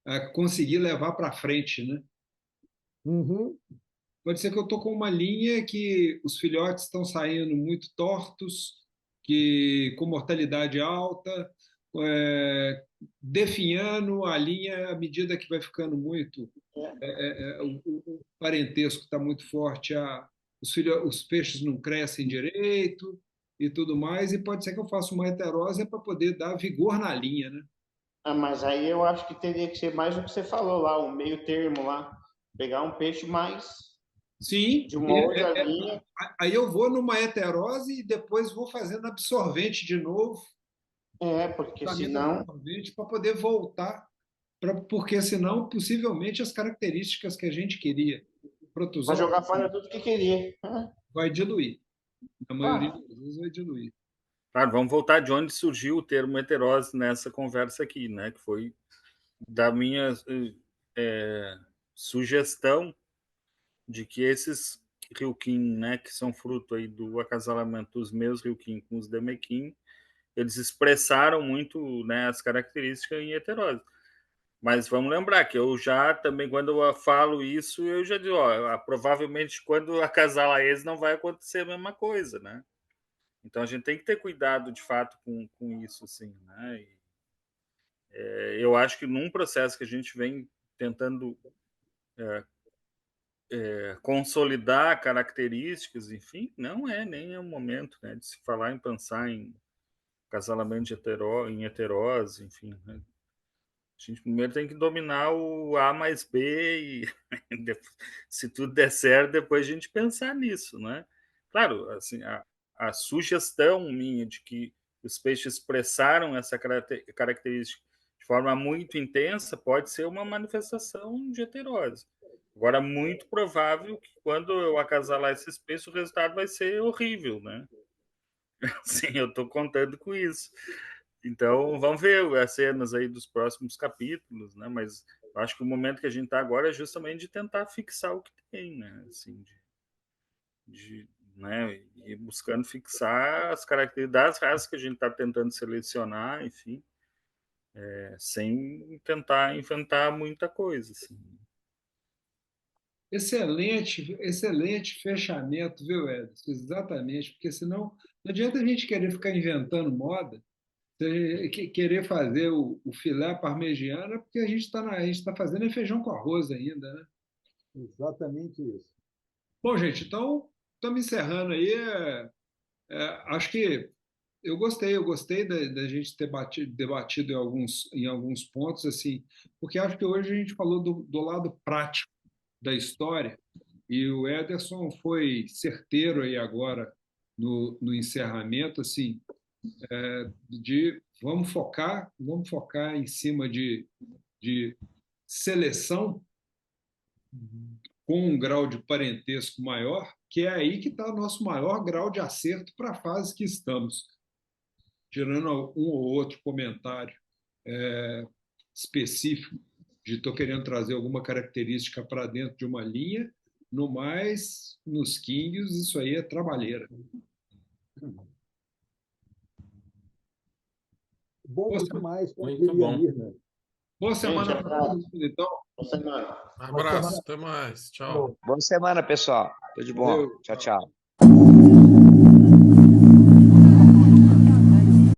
a conseguir levar para frente, né? Uhum. Pode ser que eu estou com uma linha que os filhotes estão saindo muito tortos, que com mortalidade alta, definhando a linha à medida que vai ficando muito, o parentesco está muito forte, os peixes não crescem direito e tudo mais, e pode ser que eu faça uma heterose para poder dar vigor na linha, né? Ah, mas aí eu acho que teria que ser mais o que você falou lá, um meio termo lá. Pegar um peixe mais Sim, de uma outra linha. aí eu vou numa heterose e depois vou fazendo absorvente de novo, Porque senão... absorvente para poder voltar, porque senão possivelmente as características que a gente queria, Vai protozoo, jogar fora tudo que queria. vai diluir. Na maioria das vezes vai diluir. Claro, vamos voltar de onde surgiu o termo heterose nessa conversa aqui, né? Que foi da minha sugestão de que esses Ryukin, né, que são fruto aí do acasalamento dos meus Ryukin com os Demekin, eles expressaram muito, né, as características em heterose. Mas vamos lembrar que eu já também, quando eu falo isso, eu já digo, provavelmente quando acasalar eles não vai acontecer a mesma coisa, né? Então a gente tem que ter cuidado de fato com isso, assim, né? Eu acho que num processo que a gente vem tentando consolidar características, enfim, não é nem o momento, né, de se falar em pensar em acasalamento em heterose, enfim, né? A gente primeiro tem que dominar o A mais B e se tudo der certo, depois a gente pensar nisso, né? Claro, assim, a sugestão minha de que os peixes expressaram essa característica de forma muito intensa pode ser uma manifestação de heterose. Agora, muito provável que quando eu acasalar esses peixes, o resultado vai ser horrível, né? Sim, eu estou contando com isso. Então, vamos ver as cenas aí dos próximos capítulos, né? Mas eu acho que o momento que a gente está agora é justamente de tentar fixar o que tem, né? Assim, né? E buscando fixar as características das raças que a gente está tentando selecionar, enfim, sem tentar inventar muita coisa, assim. Excelente fechamento, viu, Edson? Exatamente, porque senão não adianta a gente querer ficar inventando moda, querer fazer o filé parmegiana, porque a gente está fazendo feijão com arroz ainda, né? Exatamente isso. Bom, gente, então estamos encerrando aí. Acho que eu gostei da gente ter debatido em alguns pontos, assim, porque acho que hoje a gente falou do lado prático da história, e o Ederson foi certeiro aí agora no encerramento, assim, de vamos focar em cima de seleção com um grau de parentesco maior, que é aí que está o nosso maior grau de acerto para a fase que estamos. Tirando um ou outro comentário específico de estou querendo trazer alguma característica para dentro de uma linha, no mais, nos Kings, isso aí é trabalheira. Bom demais, muito bom. Mirna. Boa semana Gente, para todo mundo, então. Boa semana. Abraço, até mais. Tchau. Boa semana, pessoal. Tudo de bom. Valeu. Tchau, tchau.